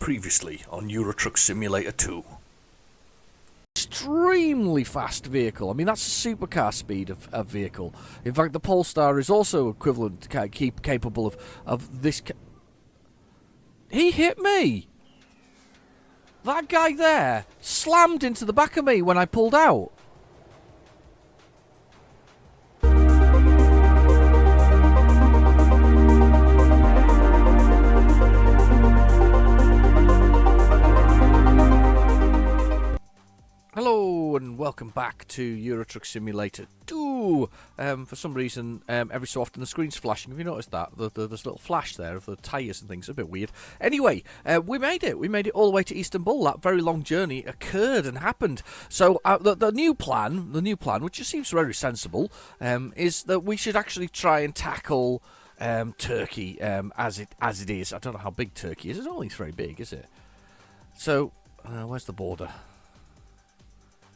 Previously on Euro Truck Simulator 2. Extremely fast vehicle. I mean, that's a supercar speed of vehicle. In fact, the Polestar is also equivalent, capable of this. He hit me! That guy there slammed into the back of me when I pulled out. Hello and welcome back to Euro Truck Simulator 2. For some reason, every so often the screen's flashing. Have you noticed that? There's a little flash there of the tyres and things. A bit weird. Anyway, we made it. We made it all the way to Istanbul. That very long journey occurred and happened. So the new plan, which just seems very sensible, is that we should actually try and tackle Turkey as it is. I don't know how big Turkey is. I don't think it's very big, is it? So, where's the border?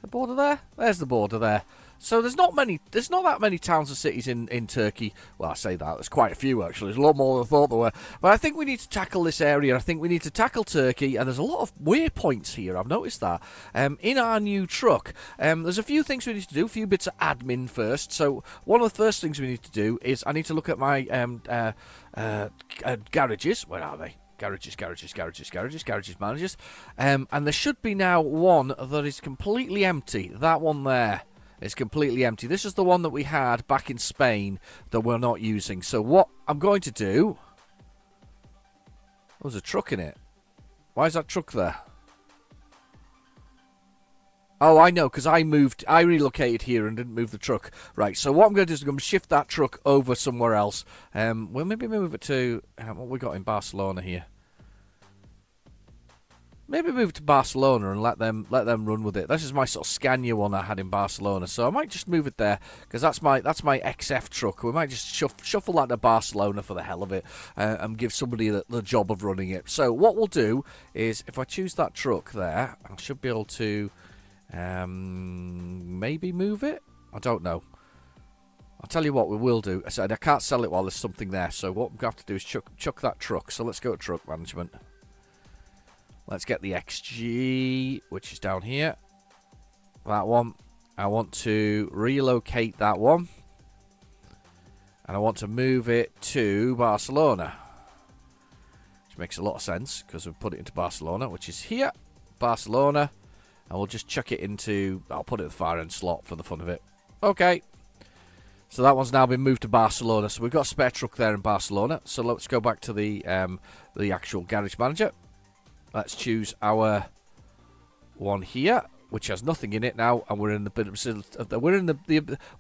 The border there? There's the border there. So there's not that many towns and cities in Turkey. Well, I say that. There's quite a few, actually. There's a lot more than I thought there were. But I think we need to tackle this area. I think we need to tackle Turkey. And there's a lot of waypoints here. I've noticed that. In our new truck. There's a few things we need to do. A few bits of admin first. So one of the first things we need to do is I need to look at my garages. Where are they? Garages, managers. And there should be now one that is completely empty. That one there is completely empty. This is the one that we had back in Spain that we're not using. So what I'm going to do... There's a truck in it. Why is that truck there? Oh, I know, because I relocated here and didn't move the truck. Right, so what I'm going to do is I'm going to shift that truck over somewhere else. We'll maybe move it to... what we got in Barcelona here? Maybe move it to Barcelona and let them run with it. This is my sort of Scania one I had in Barcelona, so I might just move it there, because that's my XF truck. We might just shuffle that to Barcelona for the hell of it, and give somebody the job of running it. So what we'll do is, if I choose that truck there, I should be able to... maybe move it? I don't know. I'll tell you what we will do. I said I can't sell it while there's something there, so what we're going to have to do is chuck that truck. So let's go to truck management. Let's get the XG, which is down here. That one. I want to relocate that one. And I want to move it to Barcelona. Which makes a lot of sense, because we've put it into Barcelona, which is here. Barcelona. And we'll just chuck it into... I'll put it in the far end slot for the fun of it. Okay. So that one's now been moved to Barcelona. So we've got a spare truck there in Barcelona. So let's go back to the actual garage manager. Let's choose our one here, which has nothing in it now, and we're in the bit of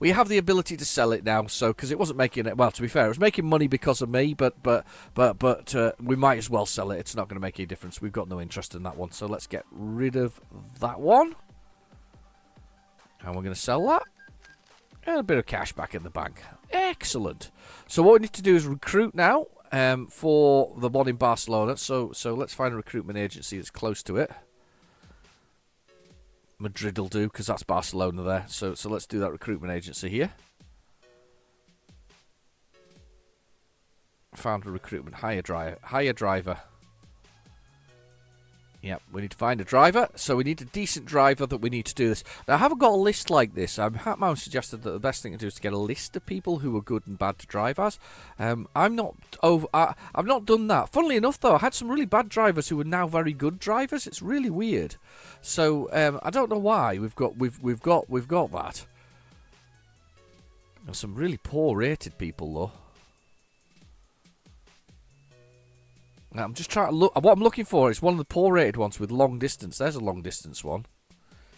we have the ability to sell it now. So because it wasn't making it, well, to be fair, it was making money because of me, but we might as well sell it. It's not going to make any difference. We've got no interest in that one, so let's get rid of that one, and we're going to sell that. And a bit of cash back in the bank. Excellent. So what we need to do is recruit now. For the one in Barcelona, so let's find a recruitment agency that's close to it. Madrid will do, because that's Barcelona there. So let's do that recruitment agency here. Found a recruitment hire driver. Yep, we need to find a driver. So we need a decent driver that we need to do this. Now, I haven't got a list like this. Hatman suggested that the best thing to do is to get a list of people who are good and bad to drive as. I've not done that. Funnily enough, though, I had some really bad drivers who are now very good drivers. It's really weird. So I don't know why we've got that. There's some really poor rated people though. I'm just trying to look. What I'm looking for is one of the poor rated ones with long distance. There's a long distance one.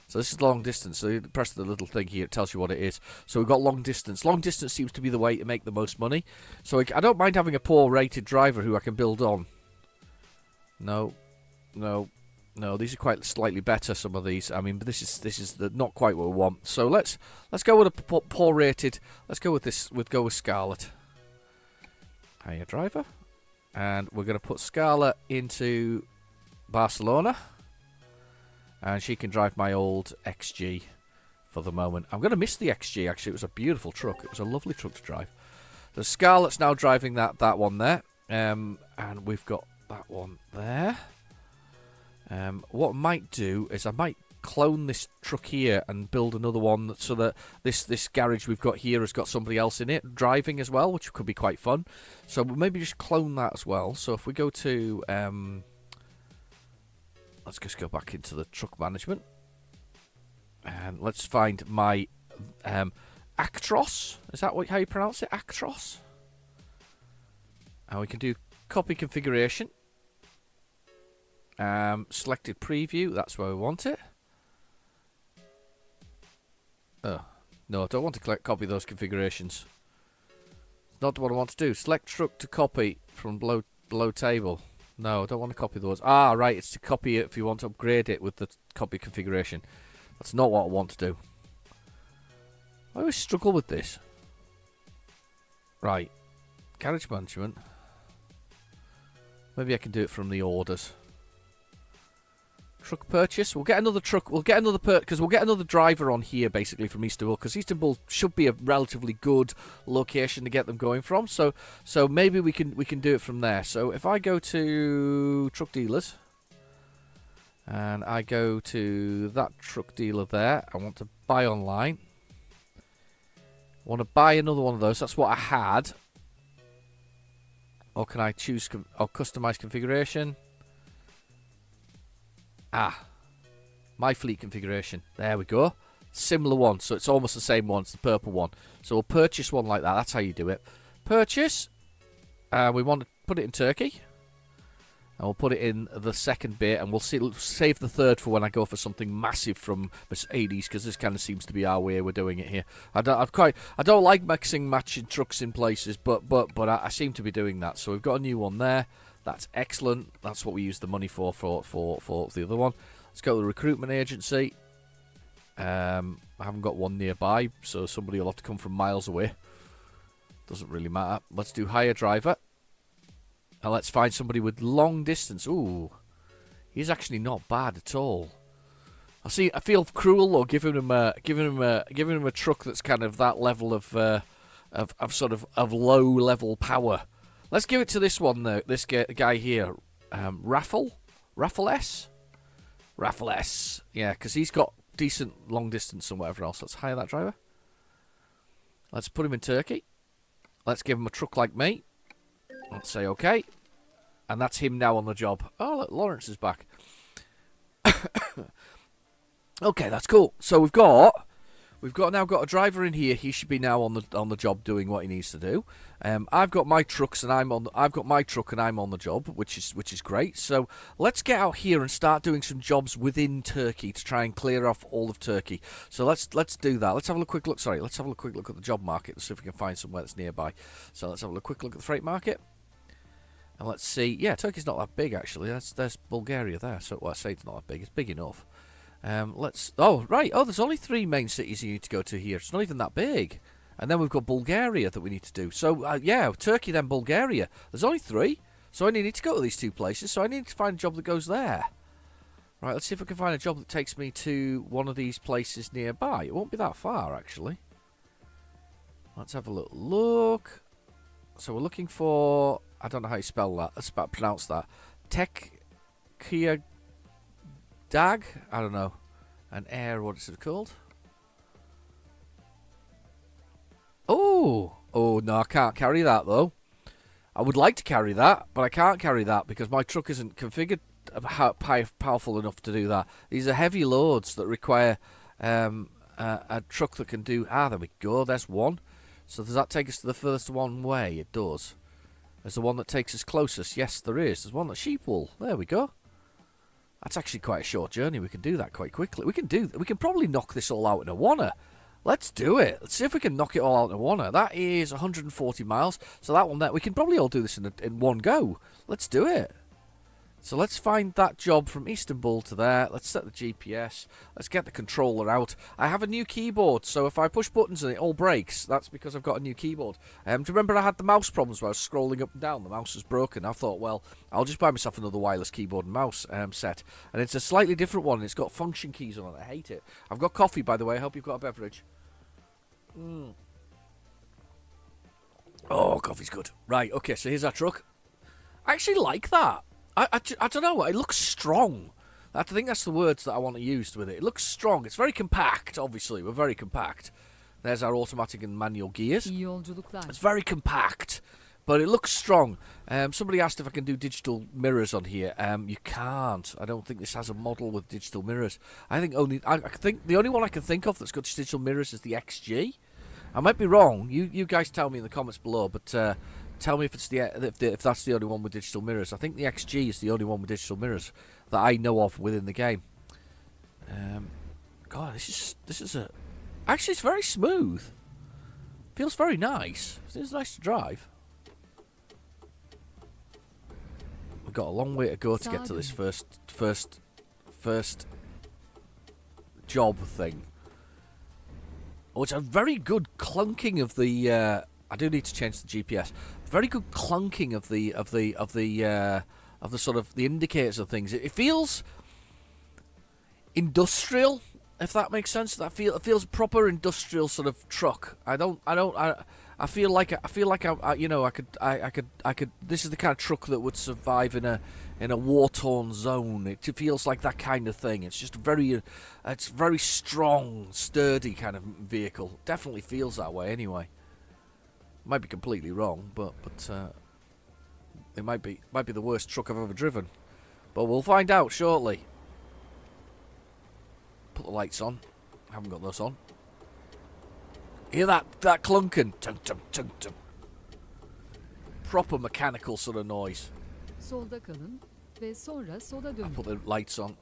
So this is long distance. So you press the little thing here. It tells you what it is. So we've got long distance. Long distance seems to be the way to make the most money. So I don't mind having a poor rated driver who I can build on. No. These are quite slightly better. Some of these. I mean, but this is not quite what we want. So let's go with a poor rated. Let's go with this. Go with Scarlett. Hire driver. And we're going to put Scarlett into Barcelona. And she can drive my old XG for the moment. I'm going to miss the XG, actually. It was a beautiful truck. It was a lovely truck to drive. So Scarlett's now driving that one there. And we've got that one there. what I might do is I might clone this truck here and build another one so that this garage we've got here has got somebody else in it driving as well, which could be quite fun. So we'll maybe just clone that as well. So if we go to let's just go back into the truck management and let's find my Actros. Is that how you pronounce it? Actros. And we can do copy configuration. Selected preview. That's where we want it. Oh, no, I don't want to copy those configurations. It's not what I want to do. Select truck to copy from below table. No, I don't want to copy those. Ah, right, it's to copy it if you want to upgrade it with the copy configuration. That's not what I want to do. I always struggle with this. Right, garage management. Maybe I can do it from the orders. Truck purchase. We'll get another truck. We'll get another because we'll get another driver on here basically from Istanbul, because Istanbul should be a relatively good location to get them going from. So maybe we can do it from there. So if I go to truck dealers and I go to that truck dealer there, I want to buy online. I want to buy another one of those. That's what I had. Or can I choose or customize configuration? Ah, my fleet configuration. There we go. Similar one, so it's almost the same one. It's the purple one. So we'll purchase one like that. That's how you do it. Purchase. We want to put it in Turkey. And we'll put it in the second bit, and we'll save the third for when I go for something massive from Mercedes, because this kind of seems to be our way we're doing it here. I don't like matching trucks in places, but I seem to be doing that. So we've got a new one there. That's excellent. That's what we use the money for the other one. Let's go to the recruitment agency. I haven't got one nearby, so somebody will have to come from miles away. Doesn't really matter. Let's do hire driver. And let's find somebody with long distance. Ooh, he's actually not bad at all. I feel cruel though, giving him a truck that's kind of that level of low level power. Let's give it to this one though. This guy here, Raffle S. Yeah, because he's got decent long distance and whatever else. Let's hire that driver. Let's put him in Turkey. Let's give him a truck like me. Let's say okay. And that's him now on the job. Oh, look, Lawrence is back. Okay, that's cool. So we've now got a driver in here. He should be now on the job doing what he needs to do. I've got my trucks and I've got my truck and I'm on the job, which is great. So let's get out here and start doing some jobs within Turkey to try and clear off all of Turkey. So let's do that. Let's have a quick look. Sorry, let's have a quick look at the job market. Let's see if we can find somewhere that's nearby. So let's have a quick look at the freight market. And let's see. Yeah, Turkey's not that big actually. There's Bulgaria there. So I say it's not that big. It's big enough. Oh, right. Oh, there's only 3 main cities you need to go to here. It's not even that big. And then we've got Bulgaria that we need to do. So, yeah, Turkey, then Bulgaria. There's only 3. So I only need to go to these 2 places. So I need to find a job that goes there. Right, let's see if I can find a job that takes me to one of these places nearby. It won't be that far, actually. Let's have a look. So we're looking for... I don't know how you spell that. Let's pronounce that. Tekirdağ? I don't know. An air, what is it called? Oh, no, I can't carry that, though. I would like to carry that, but I can't carry that because my truck isn't configured powerful enough to do that. These are heavy loads that require a truck that can do... Ah, there we go. There's one. So does that take us to the furthest one way? It does. There's the one that takes us closest. Yes, there is. There's one that's Sheepwool. There we go. That's actually quite a short journey. We can do that quite quickly. We can probably knock this all out in a wanna. Let's do it. Let's see if we can knock it all out in a wanna. That is 140 miles. So that one there, we can probably all do this in one go. Let's do it. So let's find that job from Istanbul to there. Let's set the GPS. Let's get the controller out. I have a new keyboard, so if I push buttons and it all breaks, that's because I've got a new keyboard. Do you remember I had the mouse problems where I was scrolling up and down? The mouse was broken. I thought, well, I'll just buy myself another wireless keyboard and mouse set. And it's a slightly different one. It's got function keys on it. I hate it. I've got coffee, by the way. I hope you've got a beverage. Oh, coffee's good. Right, okay, so here's our truck. I actually like that. I don't know. It looks strong. I think that's the words that I want to use with it. It looks strong. It's very compact, obviously. We're very compact. There's our automatic and manual gears. İyi yolculuklar. It's very compact, but it looks strong. Somebody asked if I can do digital mirrors on here. You can't. I don't think this has a model with digital mirrors. I think the only one I can think of that's got digital mirrors is the XG. I might be wrong. You guys tell me in the comments below, but tell me if it's if that's the only one with digital mirrors. I think the XG is the only one with digital mirrors that I know of within the game. God, this is a. Actually, it's very smooth. Feels very nice. It's nice to drive. We've got a long way to go to get to this first job thing. Oh, it's a very good clunking of the. I do need to change the GPS. Very good clunking of the sort of the indicators of things. It feels industrial, if that makes sense. It feels proper industrial sort of truck. I feel like I could. This is the kind of truck that would survive in a war-torn zone. It feels like that kind of thing. It's just it's very strong, sturdy kind of vehicle. Definitely feels that way anyway. Might be completely wrong, but it might be the worst truck I've ever driven. But we'll find out shortly. Put the lights on. I haven't got those on. Hear that clunking? Tum, tum, tum, tum. Proper mechanical sort of noise. Solda kalın ve sonra sola I dönün. put the lights on.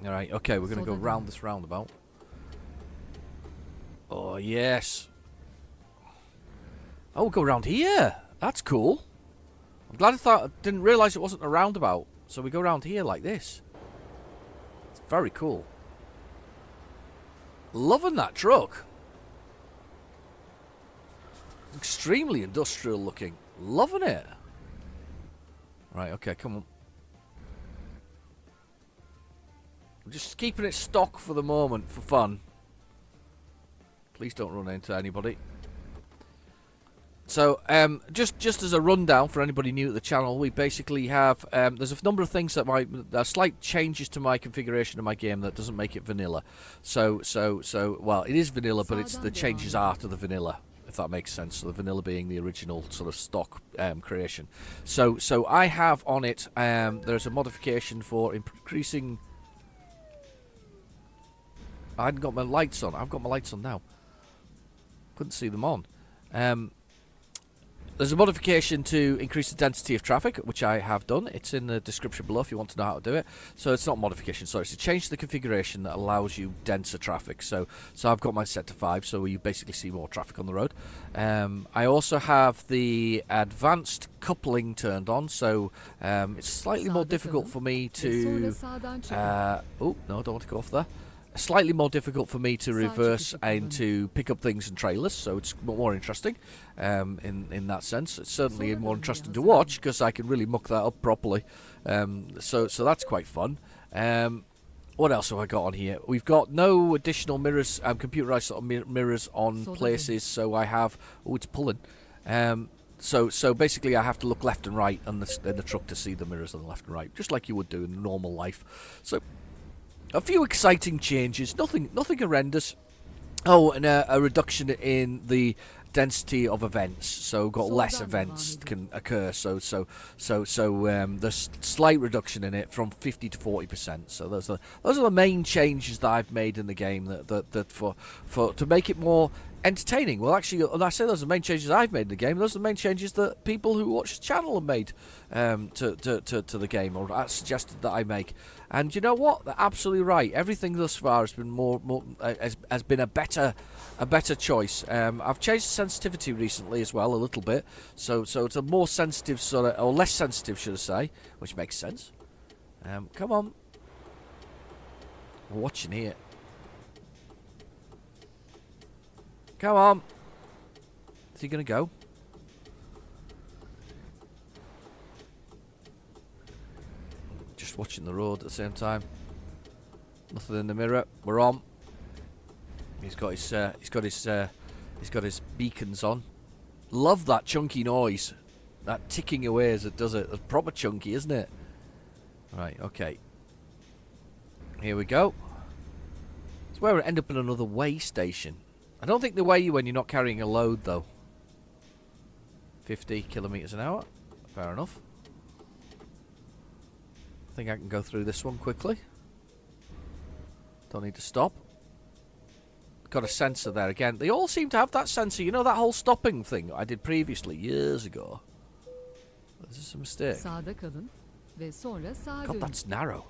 Alright, okay, we're going to go round this roundabout. Oh, yes. Oh, we'll go round here. That's cool. I'm glad I didn't realise it wasn't a roundabout. So we go round here like this. It's very cool. Loving that truck. Extremely industrial looking. Loving it. Right, okay, come on. I'm just keeping it stock for the moment, for fun. Please don't run into anybody. So, just as a rundown for anybody new to the channel, we basically have there's a number of things that there are slight changes to my configuration of my game that doesn't make it vanilla. So well, it is vanilla, but the changes are to the vanilla, if that makes sense. So the vanilla being the original sort of stock creation. So I have on it there's a modification for increasing. I hadn't got my lights on. I've got my lights on now. Couldn't see them on. There's a modification to increase the density of traffic, which I have done. It's in the description below if you want to know how to do it. So it's not a modification, sorry. It's a change to the configuration that allows you denser traffic. So I've got mine set to 5, so you basically see more traffic on the road. I also have the advanced coupling turned on, so it's slightly more difficult for me to... oh, no, I don't want to go off there. Slightly more difficult for me to reverse and to pick up things in trailers, so it's more interesting in that sense. It's certainly more interesting to watch because I can really muck that up properly. So that's quite fun. What else have I got on here? We've got no additional mirrors, computerized sort of mirrors on places, so I have... Oh, it's pulling. So basically I have to look left and right in the truck to see the mirrors on the left and right, just like you would do in normal life. So... a few exciting changes, nothing horrendous. Oh, and a reduction in the density of events, so got less events can occur. So there's slight reduction in it from 50 to 40%. So those are the main changes that I've made in the game that for to make it more entertaining. Well, actually, when I say those are the main changes I've made in the game, those are the main changes that people who watch the channel have made to the game, or suggested that I make. And you know what? They're absolutely right. Everything thus far has been has been a better choice. I've changed the sensitivity recently as well a little bit, so it's a more sensitive sort of, or less sensitive, should I say, which makes sense. Come on, we're watching here. Come on. Is he gonna go? Just watching the road at the same time. Nothing in the mirror. We're on. He's got his beacons on. Love that chunky noise. that ticking away as it does it. It's proper chunky, isn't it? Right, okay. Here we go. It's where we end up in another weigh station. I don't think they weigh you when you're not carrying a load, though. 50 kilometers an hour. Fair enough. I think I can go through this one quickly. Don't need to stop. Got a sensor there again. They all seem to have that sensor. You know that whole stopping thing I did previously years ago? This is a mistake. Sağda kalın ve sonra sağa God, dönün. that's narrow.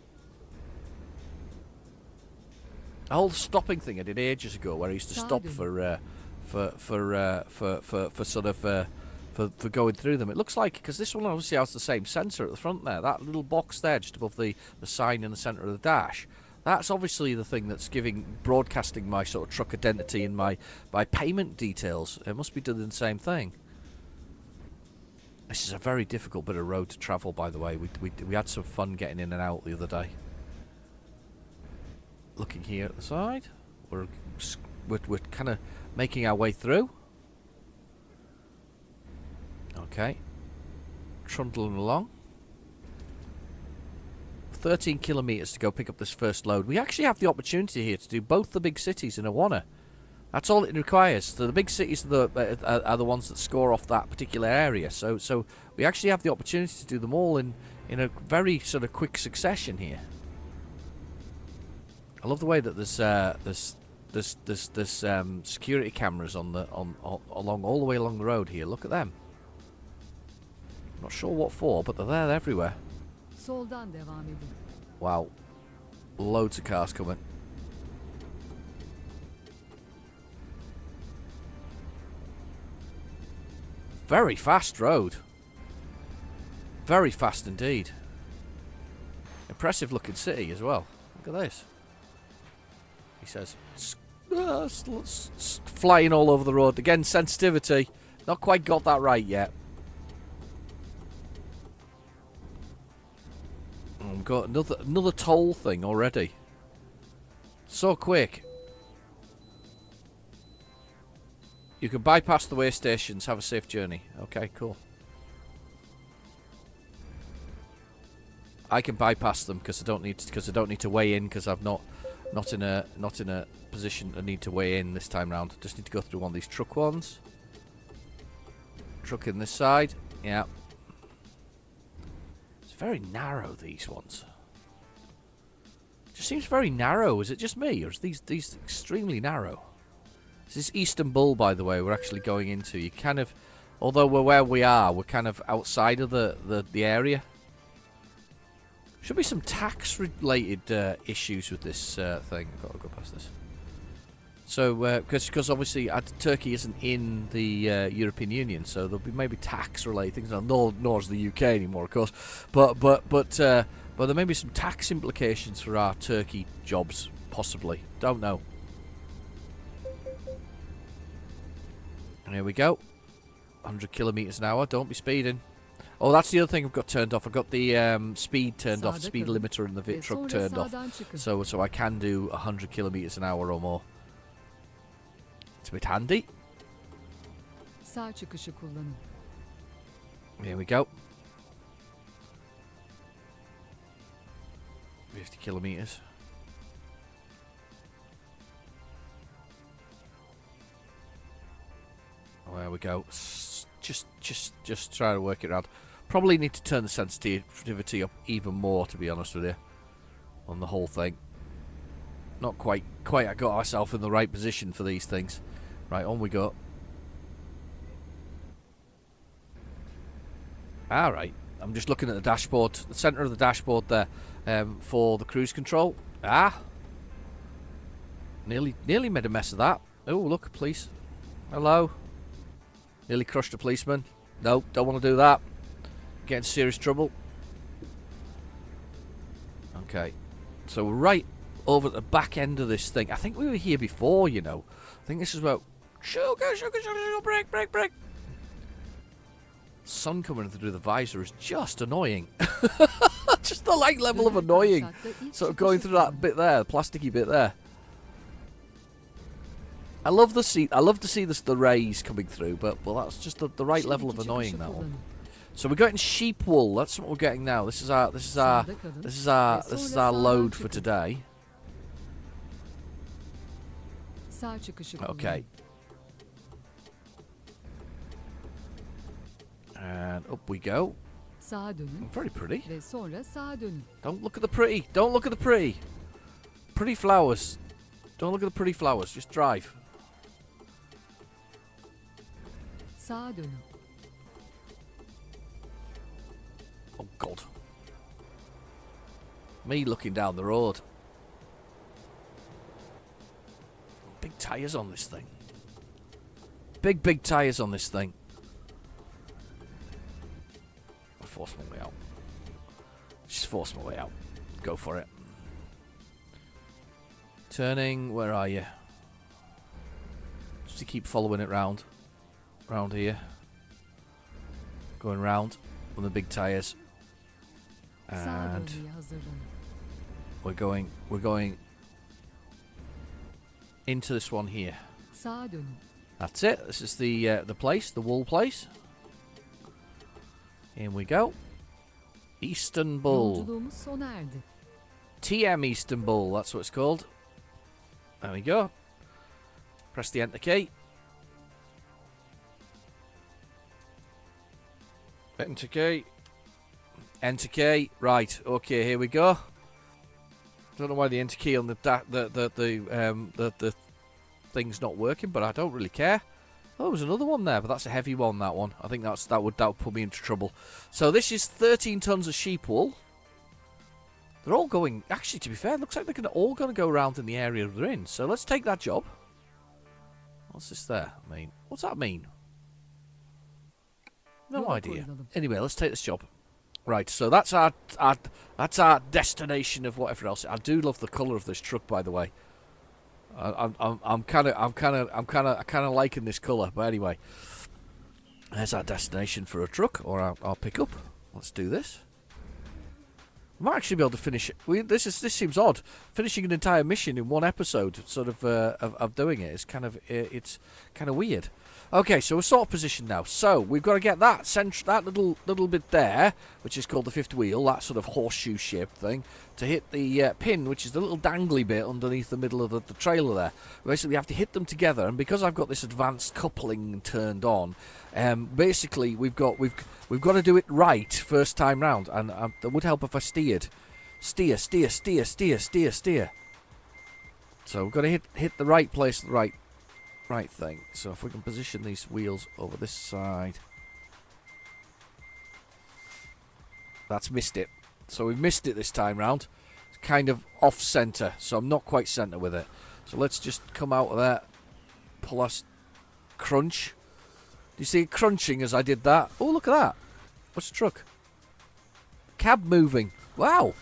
The whole stopping thing I did ages ago, where I used to stop for going through them. It looks like, because this one obviously has the same sensor at the front there. That little box there, just above the sign in the centre of the dash. That's obviously the thing that's broadcasting my sort of truck identity and my payment details. It must be doing the same thing. This is a very difficult bit of road to travel, by the way. We had some fun getting in and out the other day. Looking here at the side, we're kind of making our way through. Okay, trundling along. 13 kilometres to go pick up this first load. We actually have the opportunity here to do both the big cities in Awana. That's all it requires. So the big cities are the ones that score off that particular area. So we actually have the opportunity to do them all in a very sort of quick succession here. I love the way that there's security cameras along all the way along the road here. Look at them. Not sure what for, but they're there everywhere. Soldan devam edin. Wow. Loads of cars coming. Very fast road. Very fast indeed. Impressive looking city as well. Look at this. He says, flying all over the road. Again, sensitivity. Not quite got that right yet. We've got another toll thing already. So quick. You can bypass the way stations. Have a safe journey. Okay, cool. I can bypass them because I don't need to weigh in, because I'm not in a position to need to weigh in this time round. Just need to go through one of these truck ones. Truck in this side. Yeah. Very narrow, these ones. Just seems very narrow. Is it just me, or is these extremely narrow? This is Istanbul, by the way, we're actually going into. You kind of, although we're where we are, we're kind of outside of the area. Should be some tax-related issues with this thing. I've got to go past this. So, because obviously Turkey isn't in the European Union, so there'll be maybe tax-related things. Nor is the UK anymore, of course. But there may be some tax implications for our Turkey jobs, possibly. Don't know. And here we go. 100 kilometers an hour. Don't be speeding. Oh, that's the other thing I've got turned off. I've got the speed turned off, speed limiter in the truck turned off, so I can do 100 kilometers an hour or more. It's a bit handy. Sağ çıkışı kullanın. Here we go. 50 kilometers. There we go. Just try to work it around. Probably need to turn the sensitivity up even more, to be honest with you, on the whole thing. Not quite I got myself in the right position for these things. Right, on we go. Alright, I'm just looking at the dashboard, the centre of the dashboard there, for the cruise control. Nearly made a mess of that. Oh, look, police. Hello. Nearly crushed a policeman. No, don't want to do that. Get in serious trouble. Okay, so we're right over at the back end of this thing. I think we were here before, you know. I think this is about sugar, brake. Sun coming through the visor is just annoying. Just the light level of annoying. Sort of going through that bit there, the plasticky bit there. I love to see the rays coming through, but well, that's just the right level of annoying, that one. So we're getting sheep wool. That's what we're getting now. This is our Sağda kalın this is ve our sonra this is our sağdan load for çıkın. today. Sağ çıkışı kullanın. Okay. And up we go. Sağa dönün Very pretty. ve sonra sağa dönün. Don't look at the pretty. Don't look at the pretty. Pretty flowers. Don't look at the pretty flowers. Just drive. Sağa dönün. Oh God. Me looking down the road. Big tyres on this thing. Big tyres on this thing. I'll force my way out. Just force my way out. Go for it. Turning, where are you? Just to keep following it round. Round here. Going round with the big tyres. Sağa And dönmeye hazırlanın. we're going into this one here. Sağa dönün. That's it. This is the place, the wool place. In we go. Istanbul. Yolculuğumuz sona erdi. TM Istanbul, that's what it's called. There we go. Press the enter key. Enter key. Enter key. Right, okay, here we go. Don't know why the enter key on the thing's not working, but I don't really care. Oh, there was another one there, but that's a heavy one, that one. I think that would put me into trouble. So this is 13 tons of sheep wool. They're all going... Actually, to be fair, it looks like they're all going to go around in the area they're in. So let's take that job. What's this there mean? What's that mean? No Yola idea. koyulalım. Anyway, let's take this job. Right, so that's our destination of whatever else. I do love the colour of this truck, by the way. I'm kind of liking this colour. But anyway, there's our destination for a truck or our pickup. Let's do this. We might actually be able to finish it. This seems odd. Finishing an entire mission in one episode, sort of doing it, is kind of weird. Okay, so we're sort of positioned now. So we've got to get that little bit there, which is called the fifth wheel, that sort of horseshoe-shaped thing, to hit the pin, which is the little dangly bit underneath the middle of the trailer there. Basically, we have to hit them together, and because I've got this advanced coupling turned on, basically we've got to do it right first time round, and that would help if I steered. Steer. So we've got to hit the right place, the right thing. So if we can position these wheels over this side. That's missed it. So we've missed it this time round. It's kind of off centre, so I'm not quite centre with it. So let's just come out of there. Pull us. Crunch. Do you see it crunching as I did that? Oh, look at that. What's the truck? Cab moving. Wow.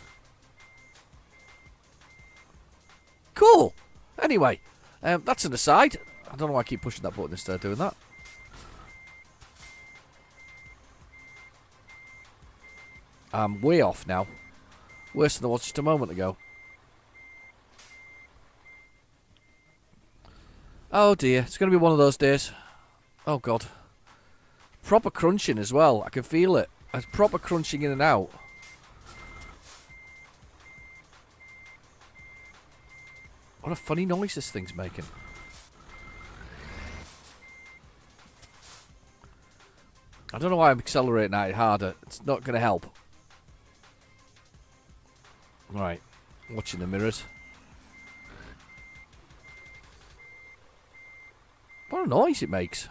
Cool. Anyway, that's an aside. I don't know why I keep pushing that button instead of doing that. I'm way off now. Worse than I was just a moment ago. Oh dear, it's going to be one of those days. Oh god. Proper crunching as well. I can feel it. It's proper crunching in and out. What a funny noise this thing's making. I don't know why I'm accelerating at it harder. It's not going to help. Right. Watching the mirrors. What a noise it makes.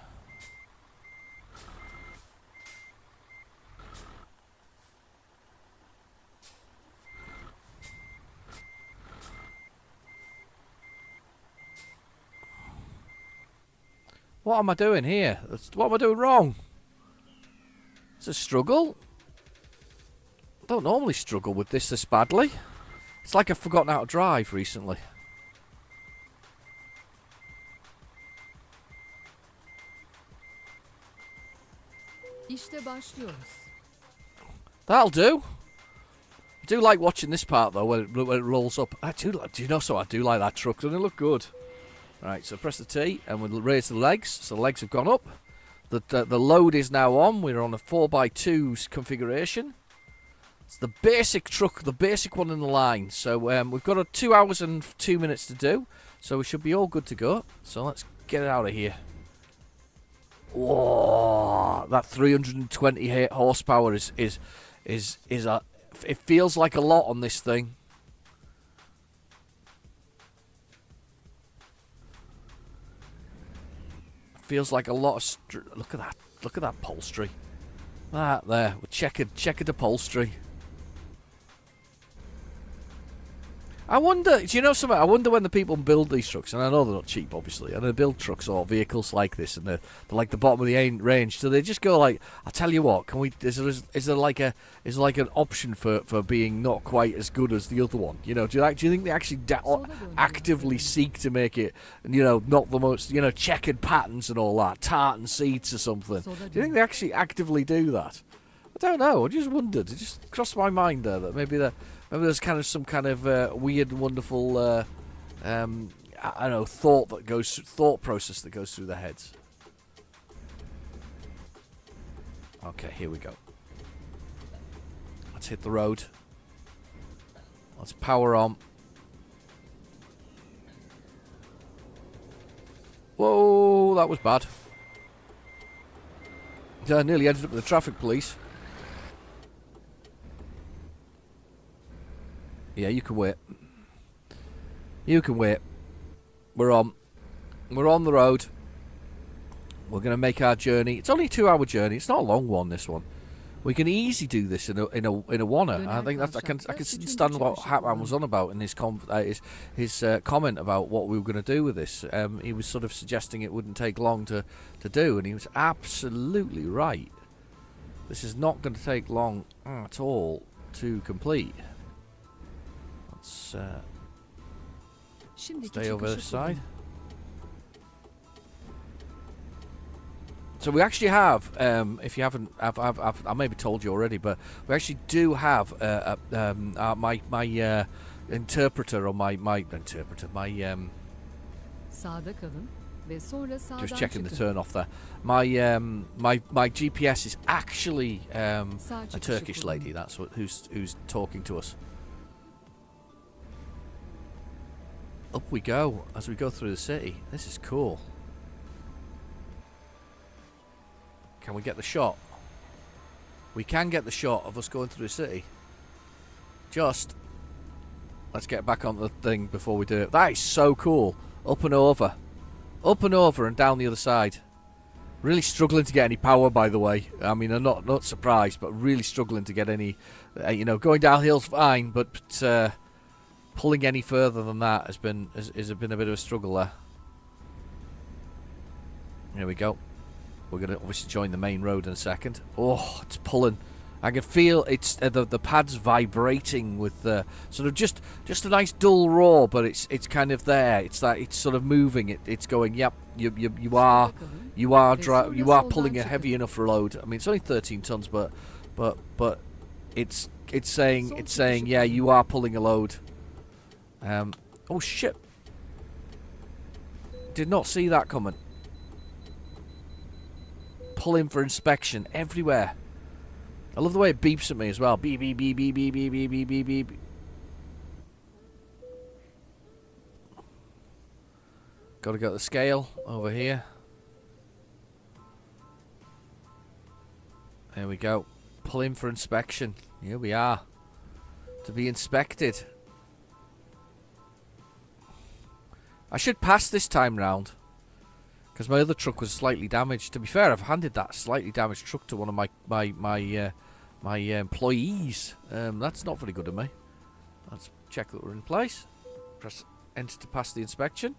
What am I doing here? What am I doing wrong? It's a struggle. I don't normally struggle with this badly. It's like I've forgotten how to drive recently. İşte başlıyoruz. That'll do. I do like watching this part though when it rolls up. Do you know so? I do like that truck. Doesn't it look good? Right, so press the T and we'll raise the legs. So the legs have gone up. The load is now on. We're on a 4x2 configuration. It's the basic truck, the basic one in the line. So we've got 2 hours and 2 minutes to do. So we should be all good to go. So let's get it out of here. Whoa, that 320 horsepower is a. It feels like a lot on this thing. Feels like a lot of. Look at that! Look at that upholstery. That there, with checkered upholstery. I wonder, do you know something? I wonder when the people build these trucks, and I know they're not cheap, obviously, and they build trucks or vehicles like this, and they're like the bottom of the range. So they just go like, "I'll tell you what, can we? Is there like an option for being not quite as good as the other one? You know, do you think they actually actively seek to make it, not the most, checkered patterns and all that, tartan seats or something? Do you think they actually actively do that? I don't know. I just wondered. It just crossed my mind there that maybe there's kind of some kind of weird, wonderful, I don't know, thought process that goes through their heads. Okay, here we go. Let's hit the road. Let's power on. Whoa, that was bad. I nearly ended up with the traffic police. Yeah, you can wait. You can wait. We're on. We're on the road. We're going to make our journey. It's only a 2-hour journey. It's not a long one, this one. We can easily do this in a oneer. I think that's I can understand what Hatman was on about in his comment about what we were going to do with this. He was sort of suggesting it wouldn't take long to do, and he was absolutely right. This is not going to take long at all to complete. Let's stay over the side. So we actually have, if you haven't, I maybe told you already, but we actually do have my interpreter or my Sağda kalın ve sonra sağdan just checking the çıkın. turn off there. My GPS is actually a Sağ çıkışı Turkish kullanın. lady. That's who's talking to us. Up we go as we go through the city. This is cool. Can we get the shot? We can get the shot of us going through the city. Just let's get back on the thing before we do it. That is so cool. Up and over. Up and over and down the other side. Really struggling to get any power, by the way. I mean, I'm not surprised, but really struggling to get any. Going downhill's fine, but pulling any further than that has been a bit of a struggle there. Here we go. We're going to obviously join the main road in a second. Oh, it's pulling. I can feel it's the pad's vibrating with the sort of just a nice dull roar, but it's kind of there. It's that it's sort of moving. It's going. Yep, you are pulling a heavy enough load. I mean, it's only 13 tons, but it's saying yeah, you are pulling a load. Oh shit! Did not see that coming. Pull in for inspection everywhere. I love the way it beeps at me as well. Beep beep beep beep beep beep beep beep beep beep. Got to go to the scale over here. There we go. Pull in for inspection. Here we are. To be inspected. I should pass this time round. Because my other truck was slightly damaged. To be fair, I've handed that slightly damaged truck to one of my employees. That's not very good of me. Let's check that we're in place. Press enter to pass the inspection.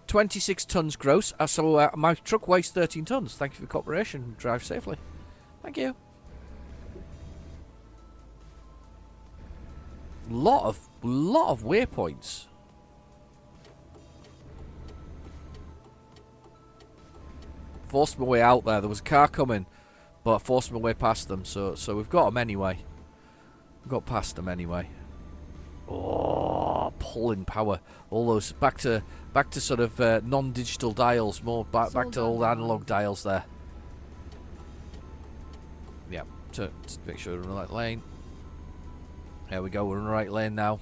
26 tons gross. So my truck weighs 13 tons. Thank you for your cooperation. Drive safely. Thank you. Lot of waypoints. Forced my way out there. There was a car coming, but I forced my way past them. So we've got them anyway. We've got past them anyway. Oh, pulling power. All those back to sort of non-digital dials. More back to old analog dials there. Yeah, to make sure we're in the right lane. There we go, we're in the right lane now.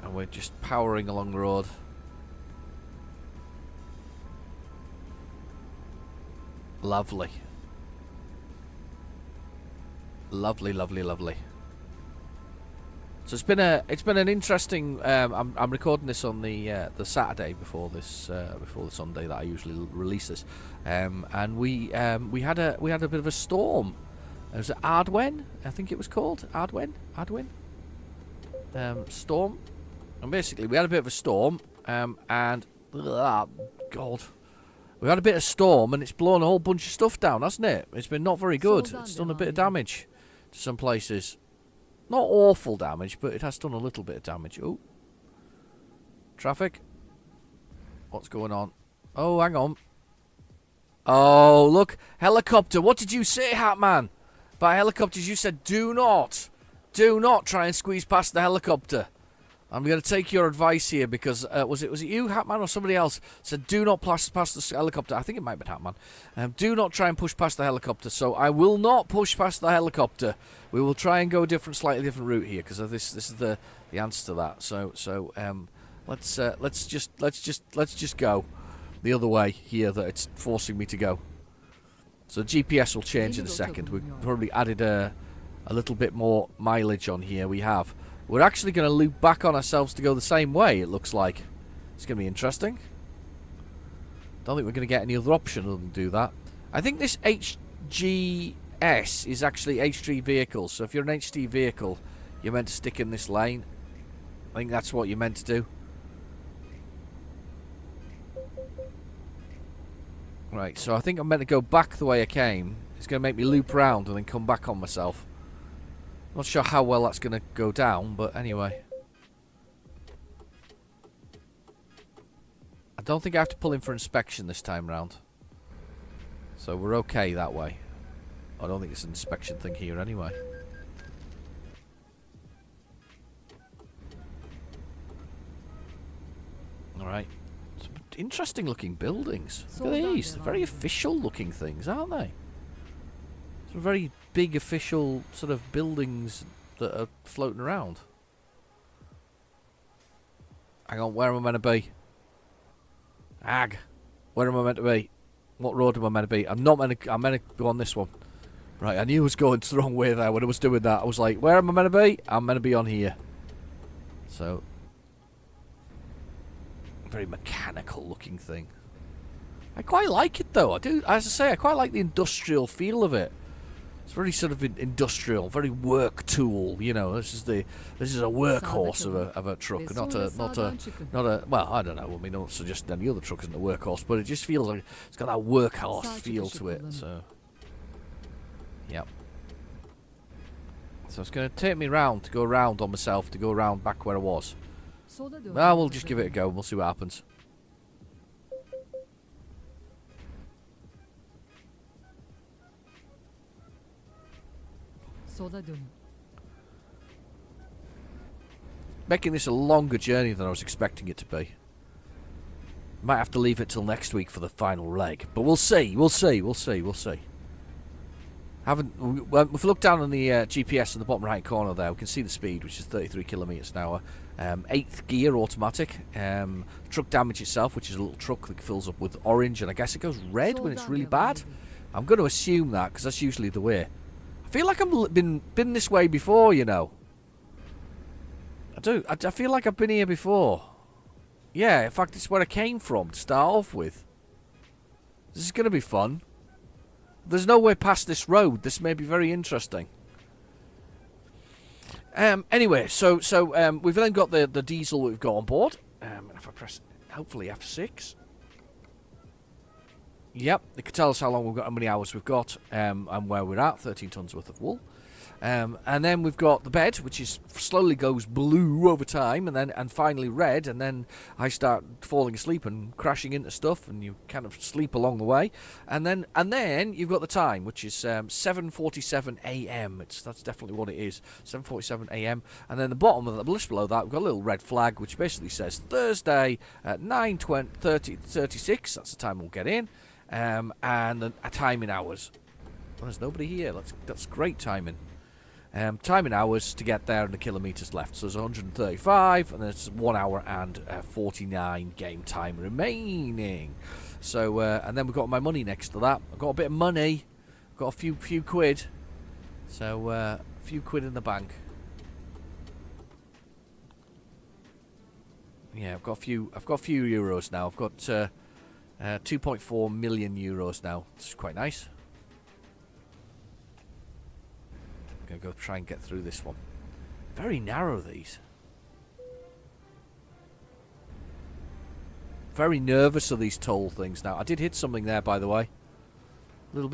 And we're just powering along the road. Lovely. Lovely, lovely, lovely. So it's been an interesting. I'm recording this on the Saturday before the Sunday that I usually release this, and we had a bit of a storm. It was Ardwen, I think it was called Ardwen, storm, and basically we had a bit of a storm, and God, we had a bit of storm, and it's blown a whole bunch of stuff down, hasn't it? It's been not very good. It's done a bit of damage to some places. Not awful damage, but it has done a little bit of damage. Oh. Traffic. What's going on? Oh, hang on. Oh, look. Helicopter. What did you say, Hatman? By helicopters, you said do not try and squeeze past the helicopter. I'm going to take your advice here because, was it you, Hatman, or somebody else said do not pass the helicopter? I think it might have been Hatman. Do not try and push past the helicopter. So I will not push past the helicopter. We will try and go a slightly different route here because this is the answer to that. So let's just go the other way here that it's forcing me to go. So GPS will change in a second. We've probably added a little bit more mileage on here. We have. We're actually going to loop back on ourselves to go the same way, it looks like. It's going to be interesting. Don't think we're going to get any other option other than do that. I think this HGS is actually H3 vehicles. So if you're an HT vehicle, you're meant to stick in this lane. I think that's what you're meant to do. Right, so I think I'm meant to go back the way I came. It's going to make me loop around and then come back on myself. Not sure how well that's going to go down, but anyway. I don't think I have to pull in for inspection this time round. So we're okay that way. I don't think it's an inspection thing here anyway. Alright. Some interesting looking buildings. Look at these. They're very official looking things, aren't they? Some very big official sort of buildings that are floating around. Hang on, where am I meant to be? Where am I meant to be? What road am I meant to be? I'm meant to go on this one. Right, I knew I was going the wrong way there when I was doing that. I was like, where am I meant to be? I'm meant to be on here. So, very mechanical looking thing. I quite like it though. I do, as I say, I quite like the industrial feel of it. It's very sort of industrial, very work tool. You know, this is a workhorse of a truck, not a. Well, I don't know. I mean, I don't suggest any other truck isn't a workhorse, but it just feels like it's got that workhorse feel to it. So, yep. So it's going to take me round to go around on myself to go around back where I was. Well, we'll just give it a go and we'll see what happens. Making this a longer journey than I was expecting it to be. Might have to leave it till next week for the final leg, but we'll see. We'll see. Well, if we look down on the GPS in the bottom right corner there, we can see the speed, which is 33 kilometers an hour. 8th gear automatic. Truck damage itself, which is a little truck that fills up with orange, and I guess it goes red when it's really bad. I'm going to assume that because that's usually the way. I feel like I've been this way before, you know. I do. I feel like I've been here before. Yeah, in fact, it's where I came from to start off with. This is going to be fun. There's no way past this road. This may be very interesting. Anyway, so we've then got the diesel we've got on board. If I press, hopefully F6. Yep, it can tell us how long we've got, how many hours we've got, and where we're at. 13 tons worth of wool. And then we've got the bed, which is slowly goes blue over time, and finally red, and then I start falling asleep and crashing into stuff, and you kind of sleep along the way, and then you've got the time, which is 7:47 a.m. That's definitely what it is, 7:47 a.m. And then the bottom of the list below that, we've got a little red flag, which basically says Thursday at 9:36. That's the time we'll get in. and timing hours. Well, there's nobody here. That's great timing. Timing hours to get there and the kilometres left. So there's 135, and there's 1 hour and 49 game time remaining. So and then we've got my money next to that. I've got a bit of money. I've got a few quid. So a few quid in the bank. Yeah, I've got a few euros now. I've got 2.4 million euros now. This is quite nice. I'm gonna go try and get through this one. Very narrow, these. Very nervous of these toll things now. I did hit something there, by the way. Little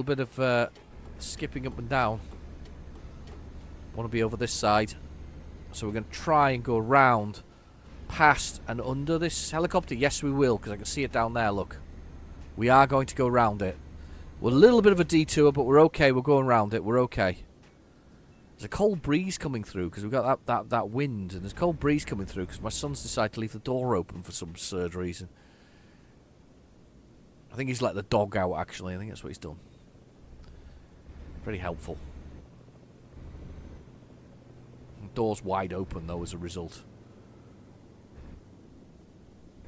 bit of skipping up and down. Want to be over this side, so we're going to try and go round, past and under this helicopter. Yes, we will, because I can see it down there. Look, we are going to go round it. We're a little bit of a detour, but we're okay. We're going round it. We're okay. There's a cold breeze coming through because we've got that wind, and there's a cold breeze coming through because my son's decided to leave the door open for some absurd reason. I think he's let the dog out, actually. I think that's what he's done. Very helpful. The door's wide open, though, as a result.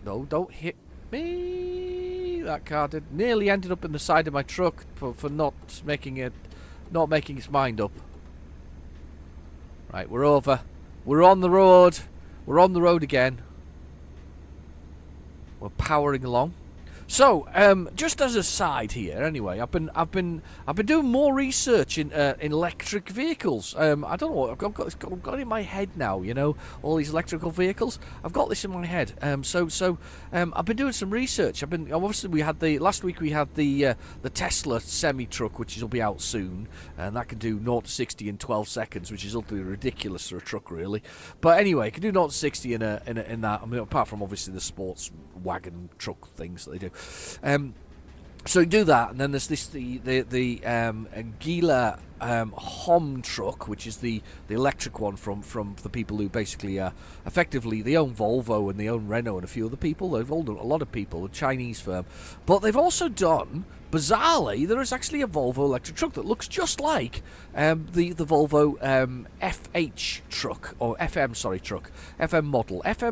No, don't hit me. That car nearly ended up in the side of my truck for not making its mind up. Right, we're over. We're on the road. We're on the road again. We're powering along. So, just as a side here, anyway, I've been doing more research in electric vehicles. I don't know what I've got it in my head now. You know, all these electrical vehicles. I've got this in my head. So I've been doing some research. Obviously last week we had the Tesla semi truck, which will be out soon, and that can do 0 to 60 in 12 seconds, which is utterly ridiculous for a truck, really. But anyway, it can do 0 to 60 in that. I mean, apart from obviously the sports wagon truck things that they do. So you do that, and then there's the Gila Hom truck, which is the electric one from the people who basically effectively they own Volvo and they own Renault and a few other people. They've owned a lot of people, a Chinese firm, but they've also done. Bizarrely, there is actually a Volvo electric truck that looks just like the Volvo FH truck, or FM, truck. FM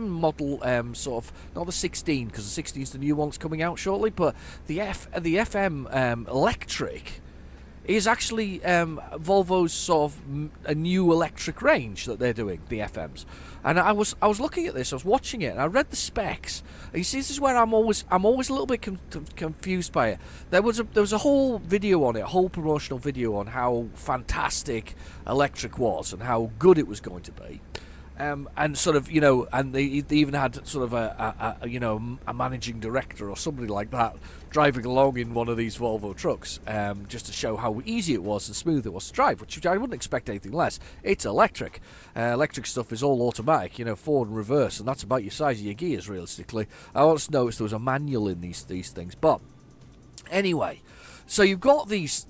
model, sort of, not the 16, because the 16 is the new one that's coming out shortly, but the FM electric is actually Volvo's sort of a new electric range that they're doing, the FMs. And I was looking at this, I was watching it, and I read the specs. And you see, this is where I'm always a little bit confused by it. There was a whole video on it, a whole promotional video on how fantastic electric was and how good it was going to be. And sort of, you know, and they even had sort of a managing director or somebody like that driving along in one of these Volvo trucks, just to show how easy it was and smooth it was to drive, which I wouldn't expect anything less. It's electric. Electric stuff is all automatic, you know, forward and reverse, and that's about your size of your gears, realistically. I also noticed there was a manual in these things, but anyway. So you've got this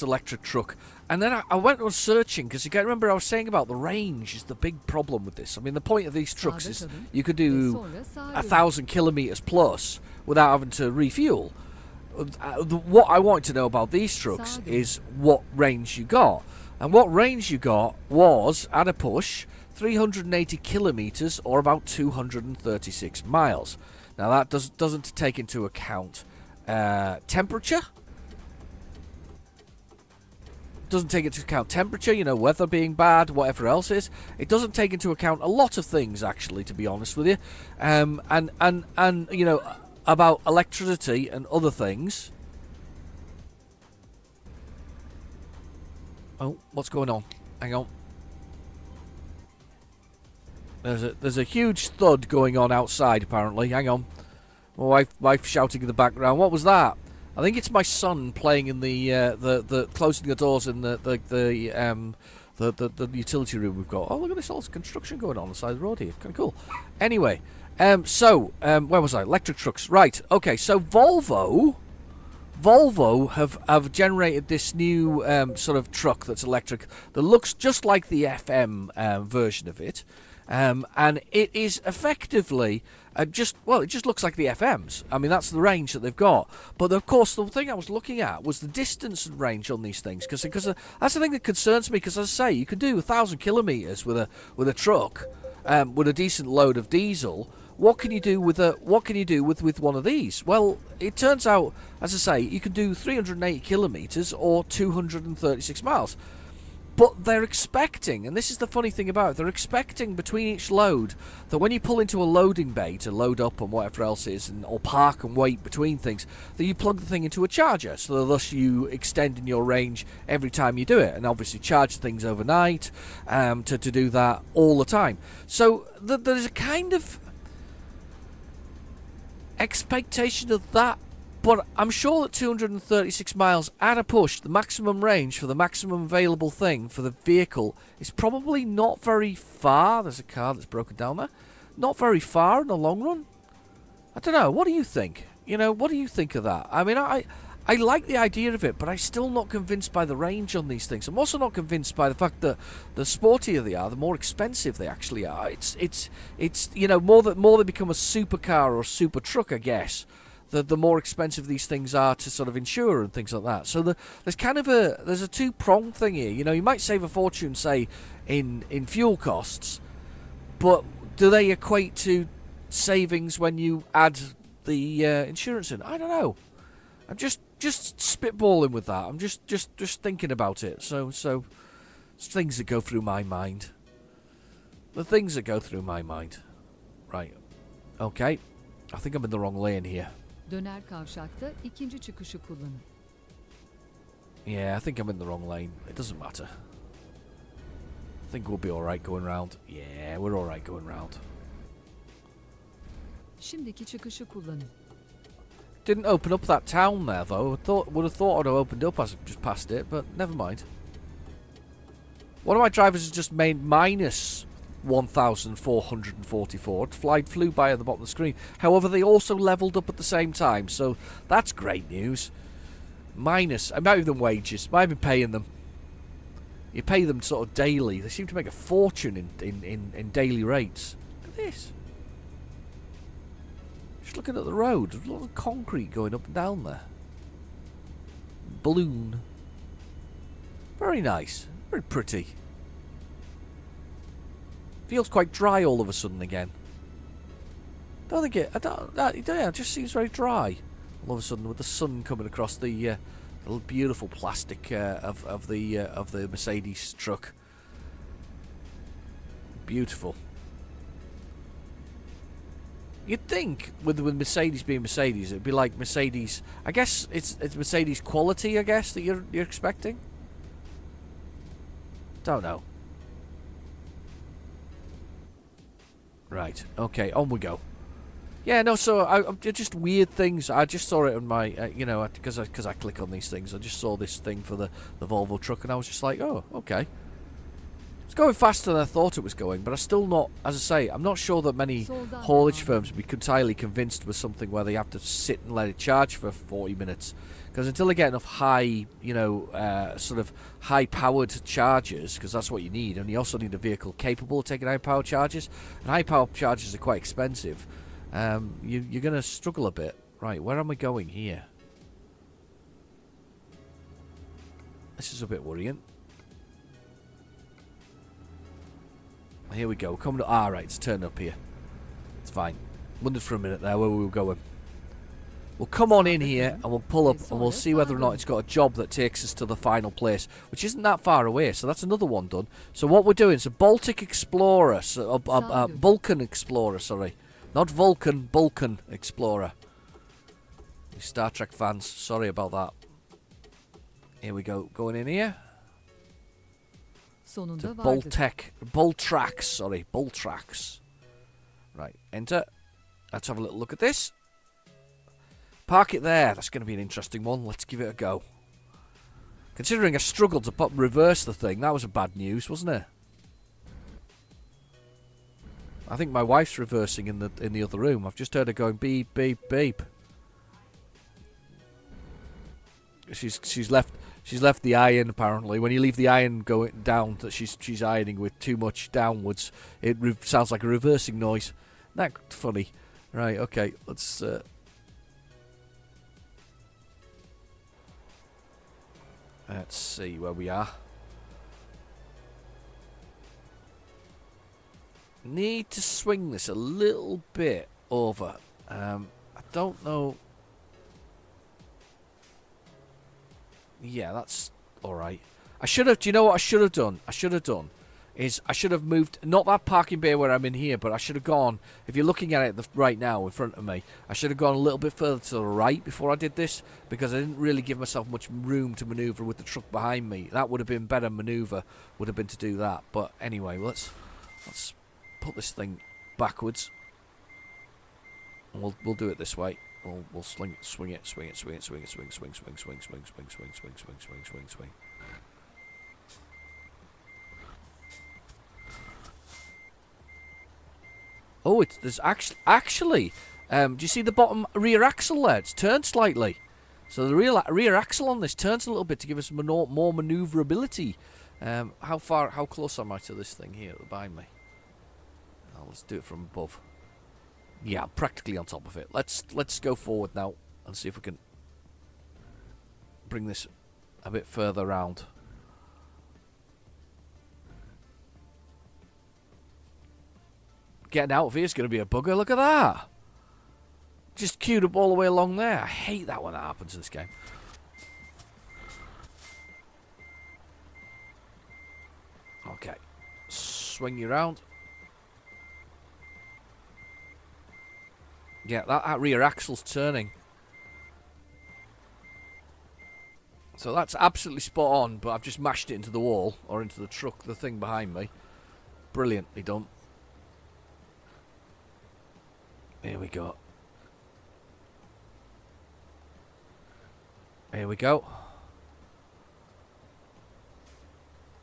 electric truck, and then I went on searching, because you remember I was saying about the range is the big problem with this. I mean, the point of these trucks is you could do 1,000 kilometers plus without having to refuel. What I wanted to know about these trucks is what range you got, and what range you got was, at a push, 380 kilometers, or about 236 miles. Now that doesn't take into account temperature. Doesn't take into account temperature, you know, weather being bad, whatever else is. It doesn't take into account a lot of things, actually, to be honest with you, and you know, about electricity and other things. Oh, what's going on? Hang on. There's a huge thud going on outside, apparently. Hang on. My wife shouting in the background. What was that? I think it's my son playing in the closing the doors in the utility room we've got. Oh, look at this, all this construction going on the side of the road here. Kind of cool. Anyway, where was I? Electric trucks. Right. Okay. So Volvo have generated this new sort of truck that's electric that looks just like the FM version of it. And it is effectively it just looks like the FMs. I mean, that's the range that they've got. But of course, the thing I was looking at was the distance and range on these things, because that's the thing that concerns me. Because, as I say, you can do 1,000 kilometres with a truck with a decent load of diesel. What can you do with one of these? Well, it turns out, as I say, you can do 380 kilometres or 236 miles. But they're expecting, and this is the funny thing about it, they're expecting between each load that when you pull into a loading bay to load up and whatever else is, or park and wait between things, that you plug the thing into a charger, so that thus you extend in your range every time you do it, and obviously charge things overnight to do that all the time. So there's a kind of expectation of that. But I'm sure that 236 miles at a push, the maximum range for the maximum available thing for the vehicle, is probably not very far. There's a car that's broken down there. Not very far in the long run. I don't know. What do you think? What do you think of that? I mean, I like the idea of it, but I'm still not convinced by the range on these things. I'm also not convinced by the fact that the sportier they are, the more expensive they actually are. It's more they become a supercar or a super truck, I guess. The more expensive these things are to sort of insure and things like that. So there's a two-pronged thing here. You might save a fortune, say, in fuel costs, but do they equate to savings when you add the insurance in? I don't know. I'm just spitballing with that. I'm just thinking about it. So it's things that go through my mind. The things that go through my mind. Right. Okay. I think I'm in the wrong lane here. Döner kavşakta ikinci çıkışı kullanın. Yeah, I think I'm in the wrong lane. It doesn't matter. I think we'll be alright going round. Yeah, we're alright going round. Şimdiki çıkışı kullanın. Didn't open up that town there, though. Would have thought I'd have opened up as I just passed it, but never mind. One of my drivers has just made minus 1,444. It flew by at the bottom of the screen. However, they also leveled up at the same time, so that's great news. Minus, I might have them wages. Might have been paying them. You pay them sort of daily. They seem to make a fortune in daily rates. Look at this. Just looking at the road, there's a lot of concrete going up and down there. Balloon. Very nice. Very pretty. Feels quite dry all of a sudden again. It just seems very dry all of a sudden with the sun coming across the beautiful plastic of the Mercedes truck. Beautiful. You'd think with Mercedes being Mercedes, it'd be like Mercedes. I guess it's Mercedes quality. I guess that you're expecting. Don't know. Right, okay, on we go. Yeah, no, so just weird things. I just saw it on my, because I click on these things. I just saw this thing for the Volvo truck, and I was just like, oh, okay. It's going faster than I thought it was going, but I'm still not, as I say, I'm not sure that many haulage firms would be entirely convinced with something where they have to sit and let it charge for 40 minutes. Because until they get enough high, sort of high-powered chargers, because that's what you need, and you also need a vehicle capable of taking high-powered charges, and high-powered chargers are quite expensive, you're going to struggle a bit. Right, where am I going here? This is a bit worrying. Here we go. Coming up. Right, it's turned up here. It's fine. Wondered for a minute there where we were going. We'll come on in here and we'll pull up and we'll see whether or not it's got a job that takes us to the final place, which isn't that far away. So that's another one done. So what we're doing is a Baltic Explorer, Balkan Explorer, sorry, not Vulcan, Balkan Explorer. You Star Trek fans, sorry about that. Here we go, going in here. Sonunda Boltrax. Right, enter. Let's have a little look at this. Park it there. That's going to be an interesting one. Let's give it a go. Considering I struggled to reverse the thing, that was a bad news, wasn't it? I think my wife's reversing in the other room. I've just heard her going beep beep beep. She's left She's left the iron, apparently. When you leave the iron going down, that she's ironing with too much downwards, it sounds like a reversing noise. Isn't that funny? Right, okay, let's... let's see where we are. Need to swing this a little bit over. I don't know... Yeah, that's alright. I should have... Do you know what I should have done? I should have moved... Not that parking bay where I'm in here, but I should have gone... If you're looking at it right now in front of me, I should have gone a little bit further to the right before I did this, because I didn't really give myself much room to manoeuvre with the truck behind me. That would have been better manoeuvre, would have been to do that. But anyway, let's put this thing backwards. And we'll do it this way. We'll swing it. Oh, there's actually. Do you see the bottom rear axle there? It's turned slightly, so the rear axle on this turns a little bit to give us more manoeuvrability. How close am I to this thing here behind me? Oh, let's do it from above. Yeah, practically on top of it. Let's go forward now and see if we can bring this a bit further round. Getting out of here is going to be a bugger. Look at that. Just queued up all the way along there. I hate that when that happens in this game. Okay. Swing you around. Yeah, that rear axle's turning. So that's absolutely spot on, but I've just mashed it into the wall, or into the truck, the thing behind me. Brilliantly done. Here we go. Here we go.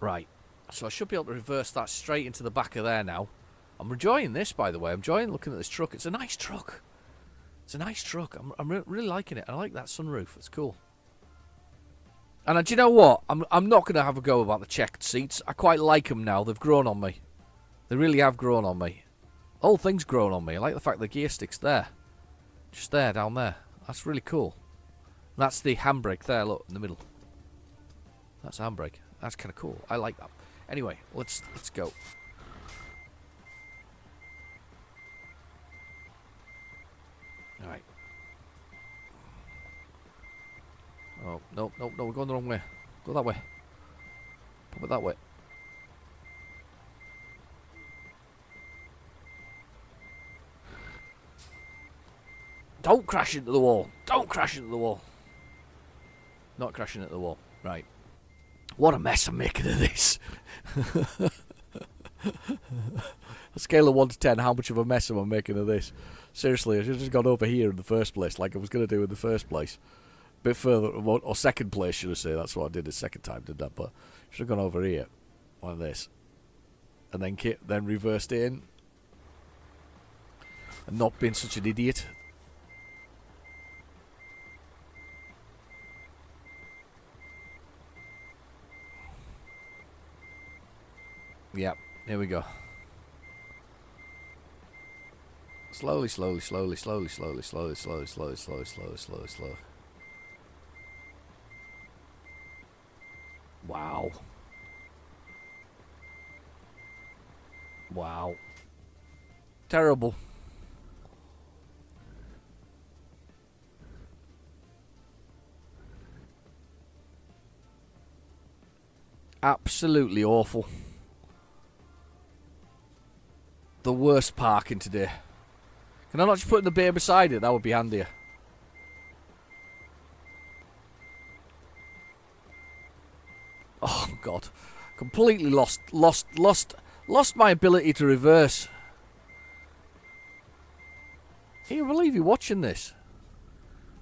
Right. So I should be able to reverse that straight into the back of there now. I'm enjoying this, by the way. I'm enjoying looking at this truck. It's a nice truck. It's a nice truck. I'm really liking it. I like that sunroof. It's cool. And do you know what? I'm not going to have a go about the checked seats. I quite like them now. They've grown on me. They really have grown on me. Whole thing's grown on me. I like the fact the gear stick's there. Just there, down there. That's really cool. And that's the handbrake there, look, in the middle. That's the handbrake. That's kind of cool. I like that. Anyway, let's go. Alright. Oh, no, we're going the wrong way. Go that way. Pop it that way. Don't crash into the wall. Don't crash into the wall. Not crashing into the wall. Right. What a mess I'm making of this. A scale of 1 to 10, how much of a mess am I making of this? Seriously, I should have just gone over here in the first place, like I was going to do in the first place. A bit further, or second place, should I say. That's what I did the second time, did that. But I should have gone over here, like this. And then reversed in. And not been such an idiot. Yep, here we go. Slowly. Wow. Wow. Terrible. Absolutely awful. The worst parking today. Can I not just put in the bay beside it? That would be handier. Oh God, completely lost my ability to reverse. Can you believe you're watching this?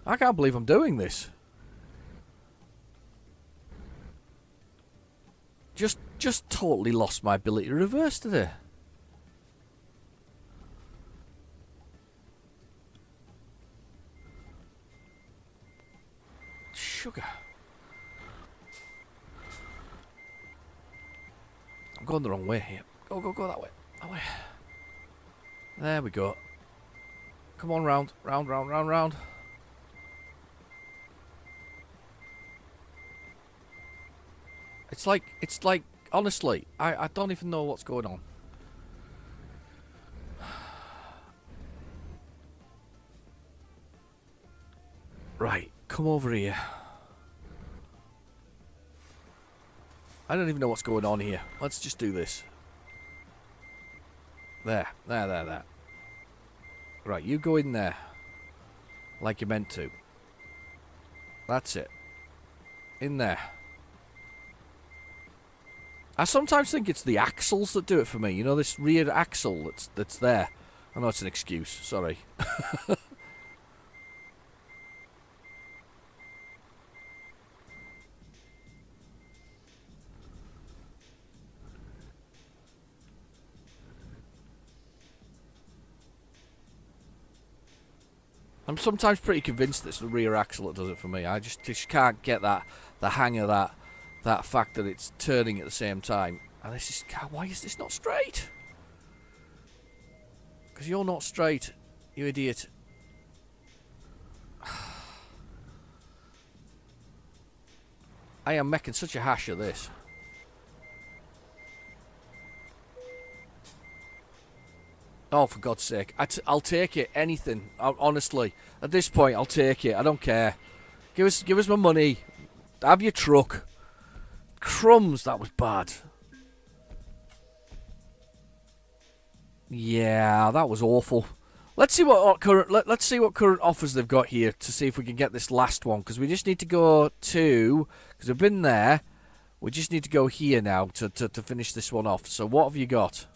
I can't believe I'm doing this. Just totally lost my ability to reverse today. Sugar. I'm going the wrong way here. Go that way. That way. There we go. Come on, round. It's like, honestly, I don't even know what's going on. Right, come over here. I don't even know what's going on here. Let's just do this. There. Right, you go in there. Like you're meant to. That's it. In there. I sometimes think it's the axles that do it for me. You know, this rear axle that's there. I know it's an excuse. Sorry. I'm sometimes pretty convinced that it's the rear axle that does it for me. I just can't get the hang of that fact that it's turning at the same time. And this is, why is this not straight? Because you're not straight, you idiot. I am making such a hash of this. Oh, for God's sake. I'll take it. Anything. Honestly. At this point, I'll take it. I don't care. Give us my money. Have your truck. Crumbs, that was bad. Yeah, that was awful. Let's see what current offers they've got here to see if we can get this last one. Because we just need to go to... Because we've been there. We just need to go here now to finish this one off. So what have you got?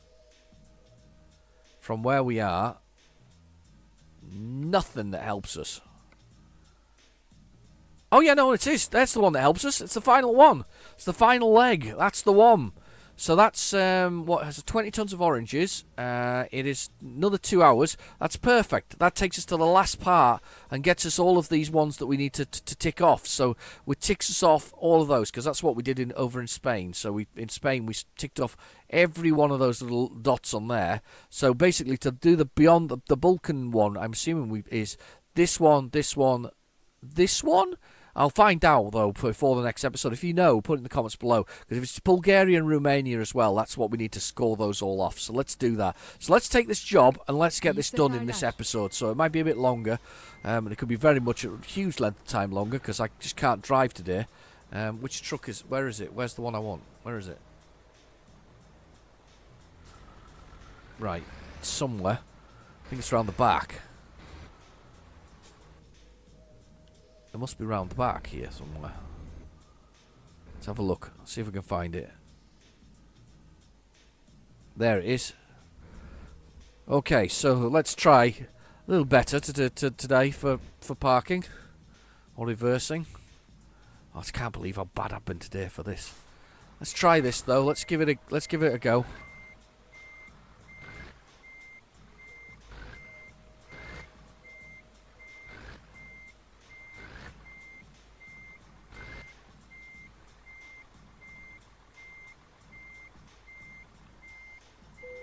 From where we are, nothing that helps us. Oh yeah, no, it is. That's the one that helps us. It's the final one. It's the final leg. That's the one. So that's what has 20 tons of oranges. It is another 2 hours. That's perfect. That takes us to the last part and gets us all of these ones that we need to tick off. So it ticks us off all of those because that's what we did over in Spain. So in Spain we ticked off every one of those little dots on there. So basically to do the beyond the Balkan one, I'm assuming is this one, this one, this one. I'll find out, though, before the next episode. If you know, put it in the comments below. Because if it's Bulgaria and Romania as well, that's what we need to score those all off. So let's do that. So let's take this job and let's get this done in this episode. So it might be a bit longer. And it could be very much a huge length of time longer because I just can't drive today. Which truck is... Where is it? Where's the one I want? Where is it? Right. It's somewhere. I think it's around the back. It must be round the back here somewhere. Let's have a look. See if we can find it. There it is. Okay, so let's try a little better today for parking or reversing. Oh, I can't believe how bad I've been today for this. Let's try this though. Let's give it a go.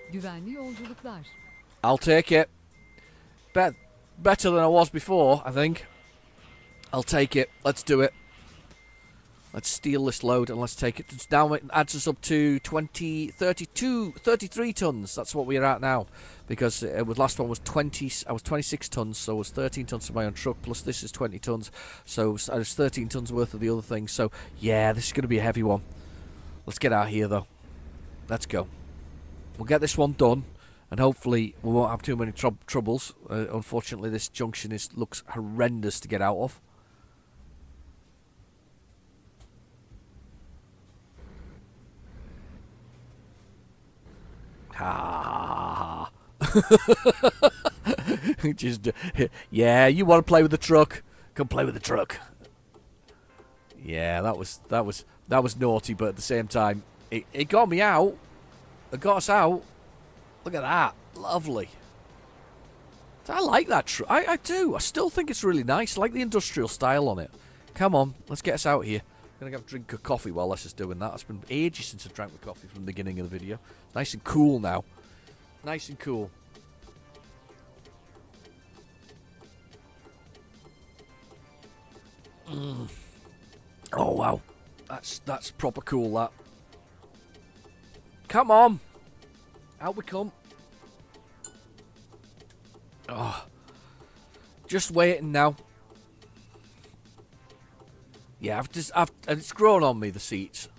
Güvenli yolculuklar. I'll take it. Better than I was before, I think. I'll take it. Let's do it. Let's steal this load and let's take it. Now it adds us up to 33 tons. That's what we're at now. Because the last one was 20. I was 26 tons, so it was 13 tons for my own truck. Plus this is 20 tons. So I was 13 tons worth of the other things. So yeah, this is going to be a heavy one. Let's get out of here though. Let's go. We'll get this one done, and hopefully we won't have too many troubles. Unfortunately, this junction looks horrendous to get out of. Ha! Just yeah, you want to play with the truck? Come play with the truck. Yeah, that was naughty, but at the same time, it got me out. It got us out. Look at that. Lovely. I like that truck. I do. I still think it's really nice. I like the industrial style on it. Come on. Let's get us out here. Gonna have a drink of coffee while this is doing that. It's been ages since I drank the coffee from the beginning of the video. Nice and cool now. Nice and cool. Oh wow, that's proper cool. That. Come on, out we come. Oh, just waiting now. Yeah, it's grown on me, the seats.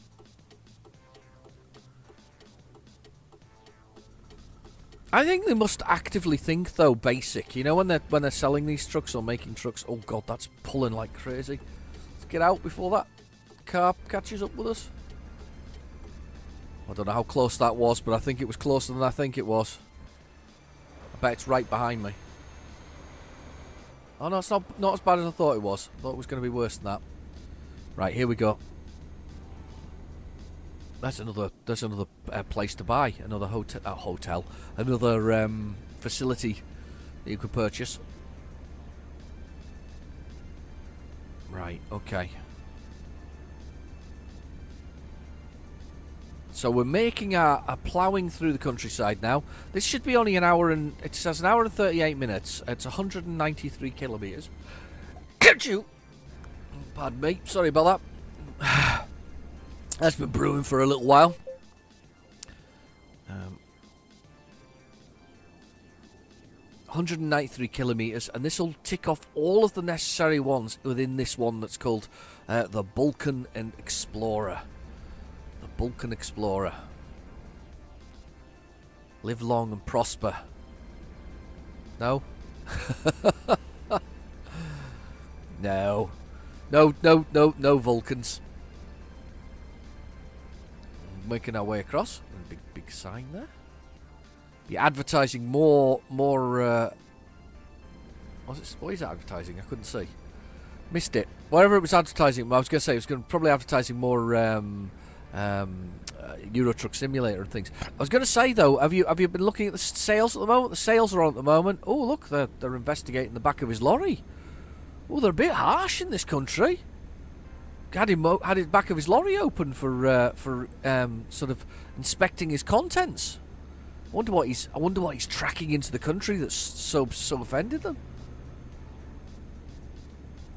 I think they must actively think though, basic. You know, when they're selling these trucks or making trucks. Oh god, that's pulling like crazy. Let's get out before that car catches up with us. I don't know how close that was, but I think it was closer than I think it was. I bet it's right behind me. Oh no, it's not as bad as I thought it was. I thought it was going to be worse than that. Right, here we go. There's another place to buy. Another hotel. Another facility that you could purchase. Right, okay. So we're making a ploughing through the countryside now. This should be only an hour and... It says an hour and 38 minutes. It's 193 kilometres. Catch you! Pardon me, sorry about that. That's been brewing for a little while. 193 kilometres, and this will tick off all of the necessary ones within this one that's called the Balkan and Explorer. The Balkan Explorer. Live long and prosper. No? No. No Vulcans. Making our way across. Big sign there. Be advertising more. What is it advertising? I couldn't see. Missed it. Whatever it was advertising, I was going to say it was going to probably advertising more Euro Truck Simulator and things. I was going to say though, have you been looking at the sales at the moment? The sales are on at the moment. Oh look, they're investigating the back of his lorry. Oh, they're a bit harsh in this country. Had his back of his lorry open for sort of inspecting his contents. I wonder what he's tracking into the country that's so offended them.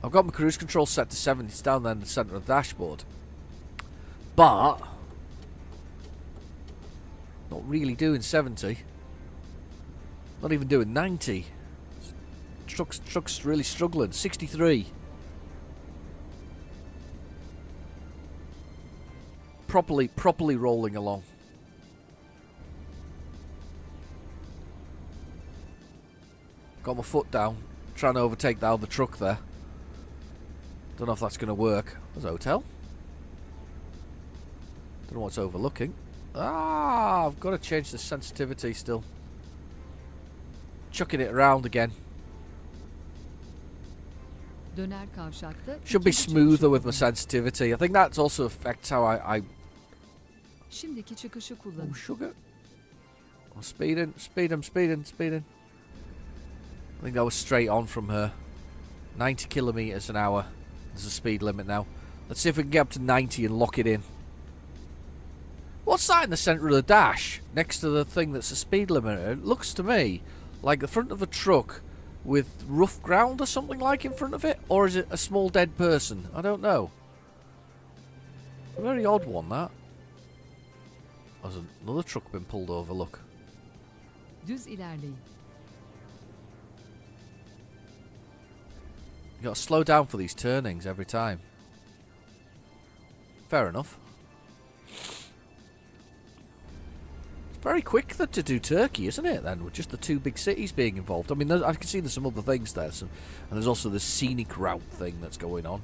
I've got my cruise control set to 70. It's down there in the centre of the dashboard, but not really doing 70. Not even doing 90. Truck's really struggling. 63. Properly rolling along. Got my foot down, trying to overtake the other truck there. Don't know if that's going to work. There's a hotel. Don't know what's overlooking. Ah, I've got to change the sensitivity still. Chucking it around again. Döner kavşakta Should be ikinci smoother çıkışı with my kullanın. sensitivity. I think that also affects how I Şimdiki çıkışı kullanın. oh, sugar. I'm speeding. I think I was straight on from her. 90 kilometres an hour. There's a speed limit now. Let's see if we can get up to 90 and lock it in. What's that in the centre of the dash? Next to the thing that's a speed limiter? It looks to me like the front of a truck with rough ground or something like in front of it. Or is it a small dead person? I don't know. A very odd one, that. There's another truck been pulled over, look. Düz ilerleyin. You got to slow down for these turnings every time. Fair enough. It's very quick to do Turkey, isn't it, then, with just the two big cities being involved? I mean, I can see there's some other things there, and there's also the scenic route thing that's going on.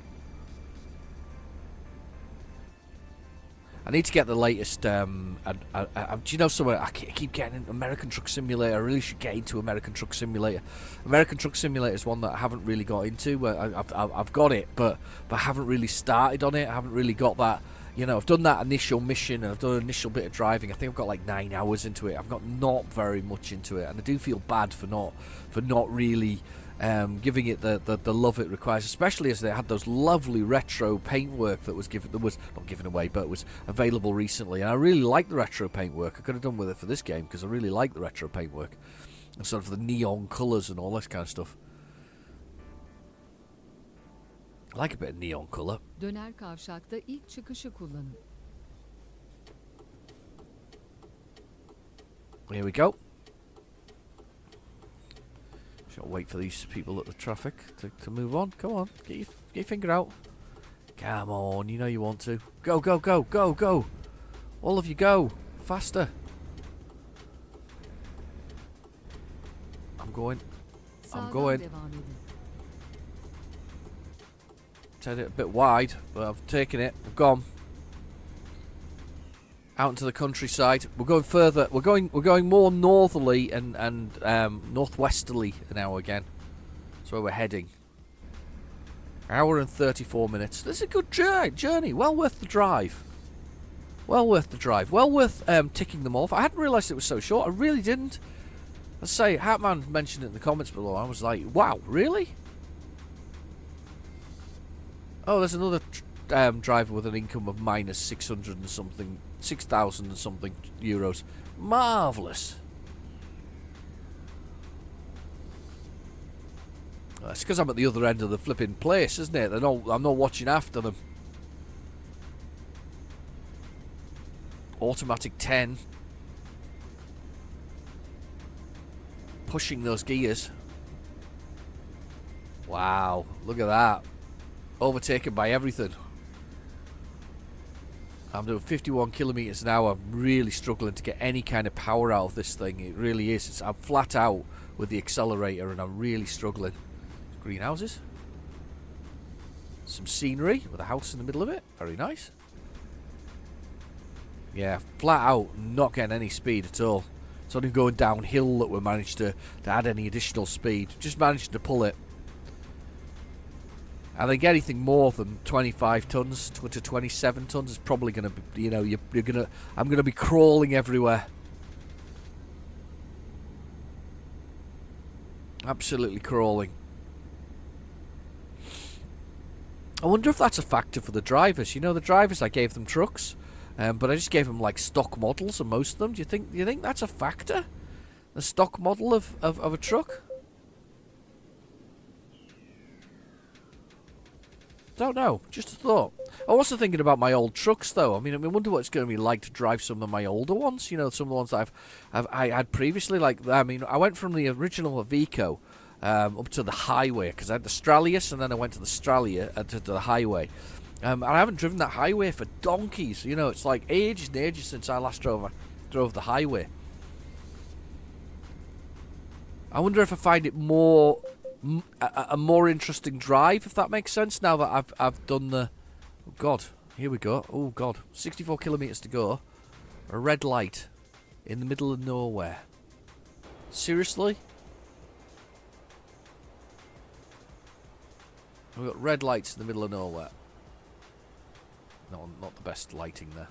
I need to get the latest, do you know somewhere, I keep getting into American Truck Simulator. I really should get into American Truck Simulator. American Truck Simulator is one that I haven't really got into. I've got it, but I haven't really started on it. I haven't really got that, You know, I've done that initial mission and I've done an initial bit of driving. I think I've got like 9 hours into it. I've got not very much into it, and I do feel bad for not really giving it the love it requires, especially as they had those lovely retro paintwork that was not given away, but was available recently. And I really like the retro paintwork. I could have done with it for this game because I really like the retro paintwork and sort of the neon colours and all this kind of stuff. I like a bit of neon colour. Döner kavşakta ilk çıkışı kullanın. Here we go. Shall wait for these people at the traffic to move on. Come on, get your finger out. Come on, you know you want to. Go, go, go, go, go. All of you go. Faster. I'm going. I'm Sağdan going. devam edin. Said it a bit wide, but I've taken it. I've gone out into the countryside. We're going further. We're going more northerly and northwesterly now again. That's where we're heading. Hour and 34 minutes. This is a good journey. Well worth the drive. Well worth the drive. Well worth ticking them off. I hadn't realised it was so short. I really didn't. Let's say Hatman mentioned it in the comments below. I was like, wow, really? Oh, there's another driver with an income of minus 600 and something, 6,000 and something euros. Marvellous. That's because I'm at the other end of the flipping place, isn't it? I'm not watching after them. Automatic 10. Pushing those gears. Wow, look at that. Overtaken by everything. I'm doing 51 kilometers an hour. I'm really struggling to get any kind of power out of this thing. It really is. I'm flat out with the accelerator and I'm really struggling. Greenhouses. Some scenery with a house in the middle of it. Very nice. Yeah, flat out not getting any speed at all. It's only going downhill that we managed to add any additional speed. Just managed to pull it. I think anything more than 25 tons to 27 tons is probably going to be, you know, I'm going to be crawling everywhere. Absolutely crawling. I wonder if that's a factor for the drivers. You know, the drivers, I gave them trucks, but I just gave them like stock models of most of them. Do you think that's a factor? The stock model of a truck? Don't know. Just a thought. I was also thinking about my old trucks, though. I wonder what it's going to be like to drive some of my older ones. You know, some of the ones that I had previously. Like, I went from the original Avico up to the highway because I had the Stralius, and then I went to the Stralia to the highway. And I haven't driven that highway for donkeys. You know, it's like ages and ages since I last drove the highway. I wonder if I find it more. A more interesting drive, if that makes sense, now that I've done the... Oh god, here we go. Oh god, 64 kilometres to go. A red light in the middle of nowhere. Seriously? We've got red lights in the middle of nowhere. No, not the best lighting there.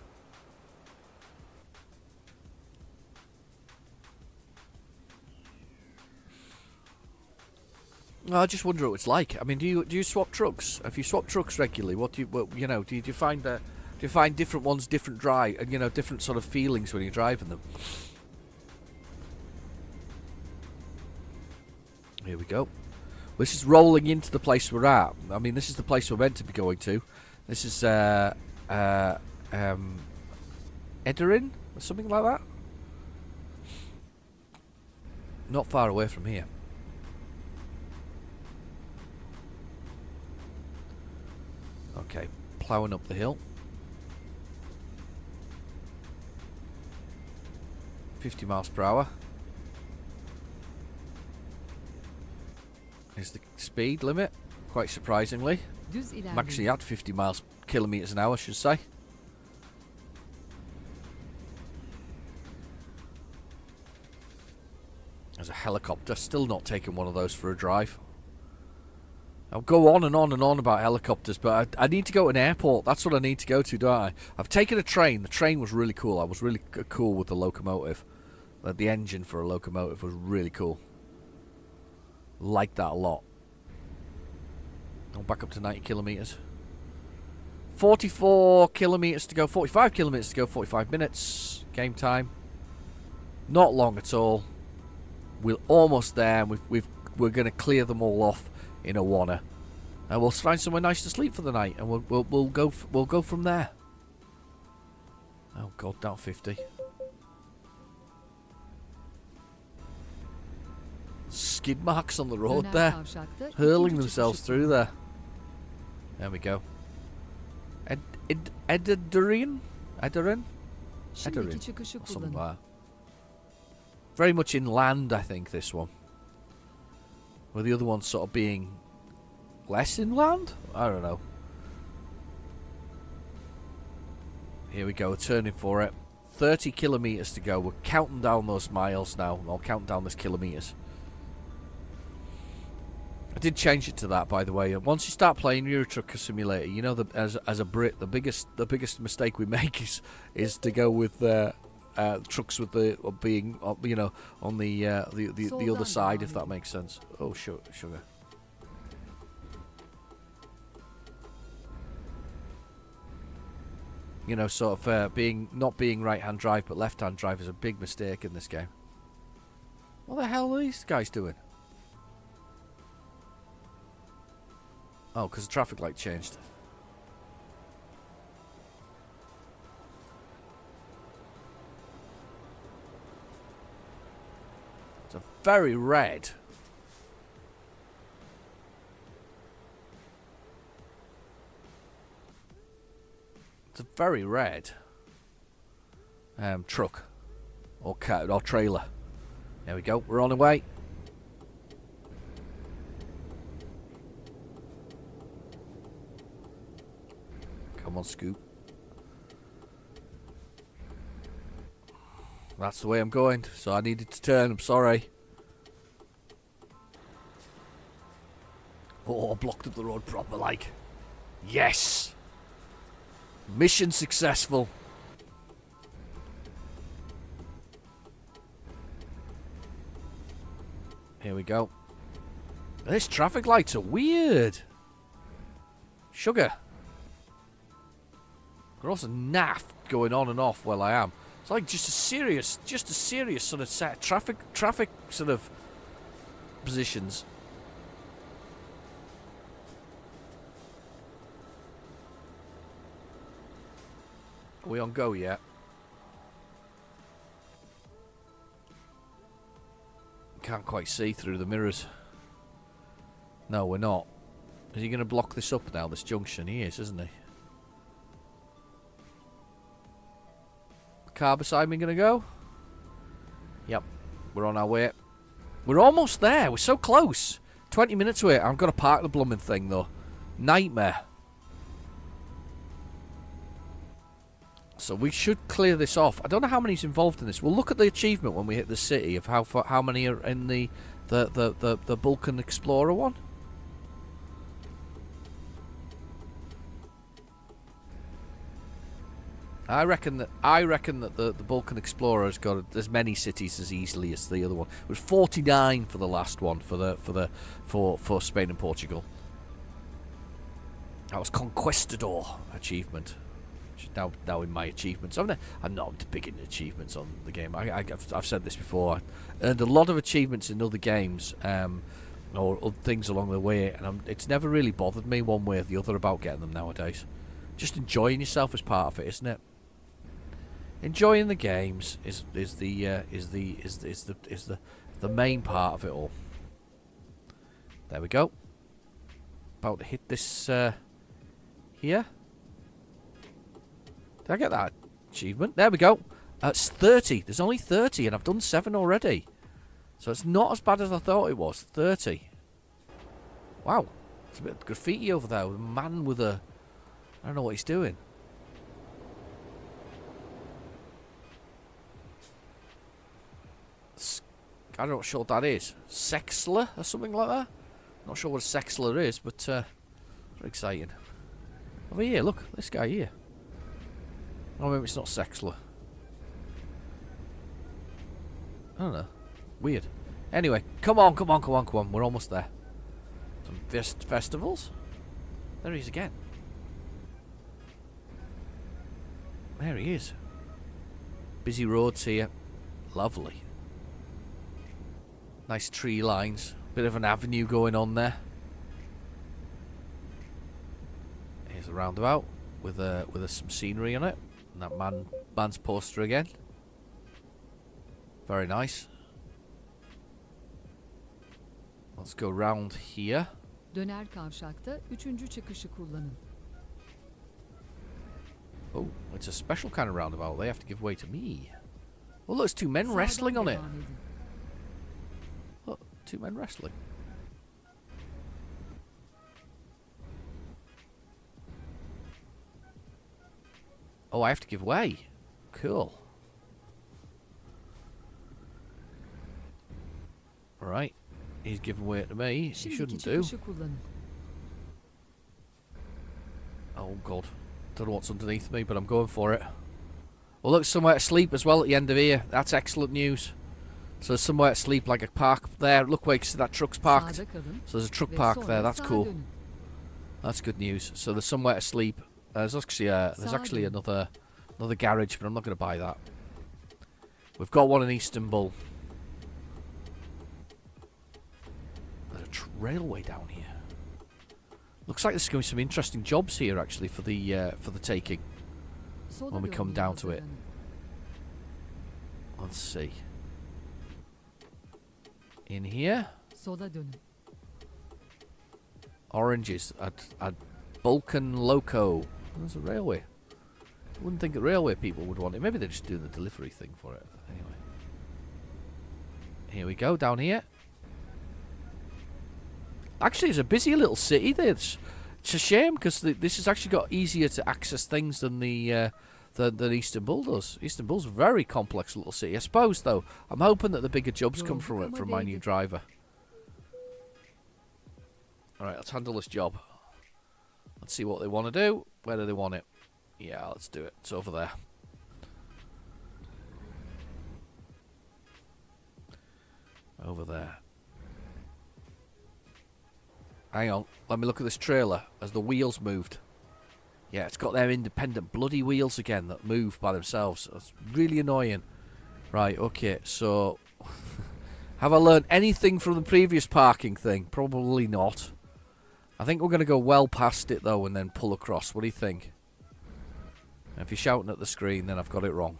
I just wonder what it's like. I mean, do you swap trucks? If you swap trucks regularly, do you find different ones, different drive, and different sort of feelings when you're driving them? Here we go. This is rolling into the place we're at. I mean, this is the place we're meant to be going to. This is Ederin or something like that. Not far away from here. Okay, ploughing up the hill. 50 miles per hour. Is the speed limit, quite surprisingly. Düz ilerleyin. I'm actually at 50 kilometers an hour, I should say. There's a helicopter. Still not taking one of those for a drive. I'll go on and on and on about helicopters, but I need to go to an airport. That's what I need to go to, don't I? I've taken a train. The train was really cool. I was really cool with the locomotive. The engine for a locomotive was really cool. Like that a lot. I'm back up to 90 kilometres. 44 kilometres to go. 45 kilometres to go. 45 minutes. Game time. Not long at all. We're almost there. And we're going to clear them all off in Awana. And we'll find somewhere nice to sleep for the night. And we'll go from there. Oh God, down 50. Skid marks on the road Döner there. kavşakta Hurling ikinci themselves çıkışı through there. There we go. Edarin? kullanın. Şimdiki çıkışı Something kullanın. like that. Very much inland, I think, this one. With the other one sort of being less inland? I don't know. Here we go, we're turning for it. 30 kilometres to go. We're counting down those miles now. I'll count down those kilometres. I did change it to that, by the way. Once you start playing Euro Truck Simulator, you know, as a Brit, the biggest mistake we make is to go with trucks with the being you know, on the other side, if that makes sense. Oh, sugar. You know, sort of not being right-hand drive but left-hand drive is a big mistake in this game. What the hell are these guys doing? Oh, because the traffic light changed. It's a very red. It's a very red truck or trailer. There we go. We're on the way. Come on, Scoop. That's the way I'm going, so I needed to turn. I'm sorry. Oh, blocked up the road proper like. Yes! Mission successful. Here we go. These traffic lights are weird. Sugar. They're also naff going on and off while I am. It's like just a serious sort of set traffic sort of positions. Are we on go yet? Can't quite see through the mirrors. No, we're not. Is he going to block this up now, this junction? He is, isn't he? Car beside me going to go? Yep. We're on our way. We're almost there. We're so close. 20 minutes away. I've got to park the blooming thing, though. Nightmare. So we should clear this off. I don't know how many's involved in this. We'll look at the achievement when we hit the city of how many are in the Balkan Explorer one. I reckon that the Balkan Explorer has got as many cities as easily as the other one. It was 49 for the last one for Spain and Portugal. That was Conquistador achievement. Now in my achievements, I'm not big in achievements on the game. I've said this before. I earned a lot of achievements in other games, or other things along the way, and it's never really bothered me one way or the other about getting them nowadays. Just enjoying yourself is part of it, isn't it? Enjoying the games is the main part of it all. There we go. About to hit this here. Did I get that achievement? There we go. It's 30. There's only 30, and I've done 7 already. So it's not as bad as I thought it was. 30. Wow. It's a bit of graffiti over there. A man with a... I don't know what he's doing. I don't know what that is. Sexler or something like that? Not sure what a sexler is, but very exciting. Over here, look, this guy here. Oh, maybe it's not sexler. I don't know. Weird. Anyway, come on. We're almost there. Some festivals. There he is again. There he is. Busy roads here. Lovely. Nice tree lines. Bit of an avenue going on there. Here's a roundabout with some scenery on it. And that man's poster again. Very nice. Let's go round here. Döner kavşakta 3. çıkışı kullanın. Oh, it's a special kind of roundabout. They have to give way to me. Oh, look, there's two men wrestling on it. Look, two men wrestling. Oh, I have to give way. Cool. Right. He's giving way to me. He shouldn't do. Oh, God. Don't know what's underneath me, but I'm going for it. Well, look, somewhere to sleep as well at the end of here. That's excellent news. So there's somewhere to sleep, like a park there. Look where you can see that truck's parked. So there's a truck park there. That's cool. That's good news. So there's somewhere to sleep. There's actually another garage, but I'm not going to buy that. We've got one in Istanbul. There's a railway down here. Looks like there's going to be some interesting jobs here, actually, for the taking. When we come down to it. Let's see. In here. Oranges at Balkan Loco. There's a railway. I wouldn't think that railway people would want it. Maybe they're just doing the delivery thing for it. Anyway. Here we go, down here. Actually, it's a busy little city. It's a shame because this has actually got easier to access things than than Istanbul does. Istanbul's a very complex little city. I suppose, though, I'm hoping that the bigger jobs come from it from my new driver. Alright, let's handle this job. Let's see what they want to do. Where do they want it? Yeah, let's do it. It's over there. Over there. Hang on. Let me look at this trailer as the wheels moved. Yeah, it's got their independent bloody wheels again that move by themselves. That's really annoying. Right, okay, so... have I learned anything from the previous parking thing? Probably not. I think we're going to go well past it, though, and then pull across. What do you think? If you're shouting at the screen, then I've got it wrong.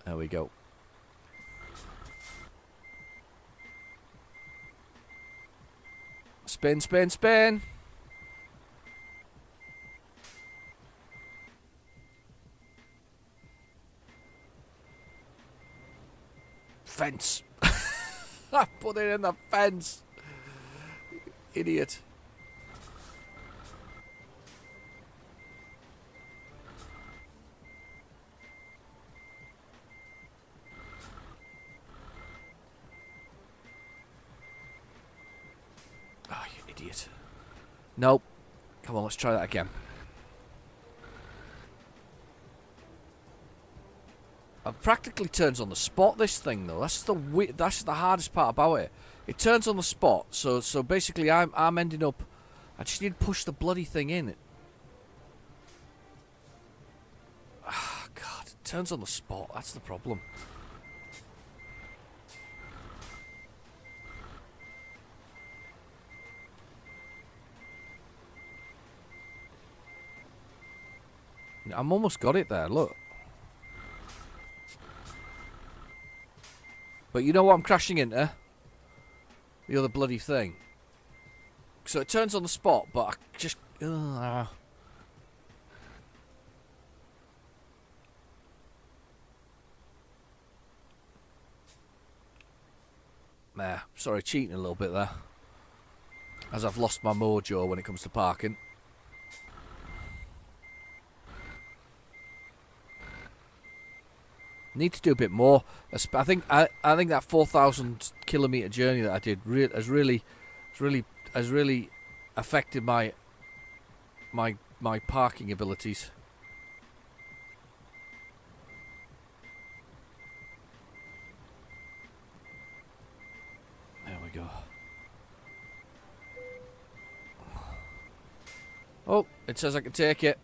There we go. Spin, spin, spin. Fence. I put it in the fence. Idiot. Oh, you idiot. Nope. Come on, let's try that again. It practically turns on the spot, this thing, though. That's the hardest part about it. It turns on the spot, so basically I'm ending up... I just need to push the bloody thing in. Ah, God, it turns on the spot. That's the problem. I'm almost got it there, look. But you know what I'm crashing into? The other bloody thing. So it turns on the spot, but I just... Nah, sorry, cheating a little bit there. As I've lost my mojo when it comes to parking. Need to do a bit more. I think that 4,000 kilometer journey that I did has really affected my parking abilities. There we go. Oh, it says I can take it.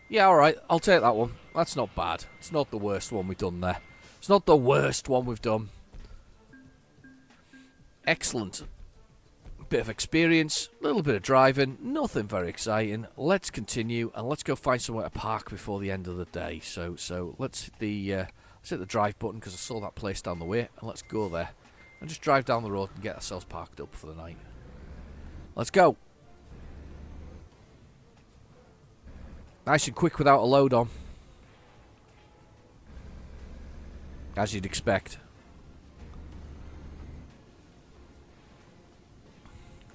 Yeah, alright, I'll take that one. That's not bad. It's not the worst one we've done there. It's not the worst one we've done. Excellent. Bit of experience, a little bit of driving, nothing very exciting. Let's continue and let's go find somewhere to park before the end of the day. So let's hit the drive button because I saw that place down the way, and let's go there and just drive down the road and get ourselves parked up for the night. Let's go. Nice and quick without a load on. As you'd expect.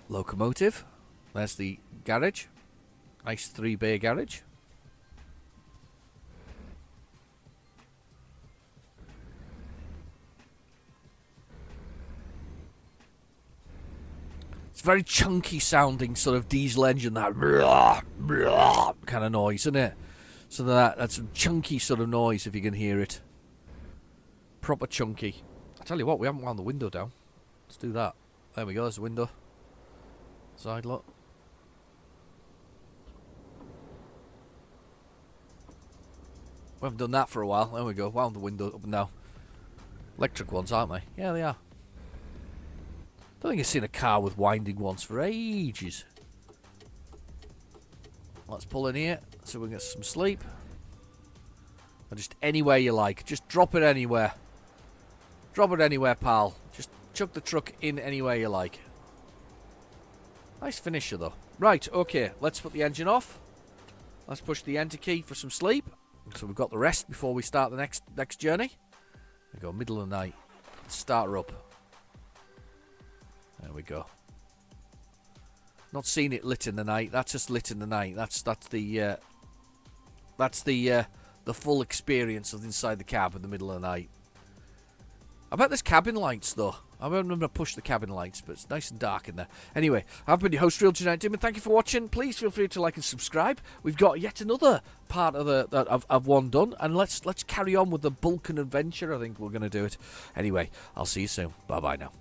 Locomotive. There's the garage. Nice 3-bay garage. It's very chunky sounding sort of diesel engine, that kind of noise, isn't it? So that's a chunky sort of noise if you can hear it. Proper chunky. I tell you what, we haven't wound the window down. Let's do that. There we go, there's the window. Side lock. We haven't done that for a while. There we go, wound the window up and down. Electric ones, aren't they? Yeah, they are. I don't think I've seen a car with winding ones for ages. Let's pull in here so we can get some sleep. Or just anywhere you like. Just drop it anywhere. Drop it anywhere, pal. Just chuck the truck in anywhere you like. Nice finisher, though. Right, okay. Let's put the engine off. Let's push the enter key for some sleep. So we've got the rest before we start the next journey. We go middle of the night. Let's start her up. There we go. Not seen it lit in the night. That's just lit in the night. That's the full experience of inside the cab in the middle of the night. I bet there's cabin lights though. I won't remember to push the cabin lights, but it's nice and dark in there. Anyway, I've been your host, Real Tonight Dim, and thank you for watching. Please feel free to like and subscribe. We've got yet another part of one done, and let's carry on with the Balkan adventure. I think we're going to do it. Anyway, I'll see you soon. Bye bye now.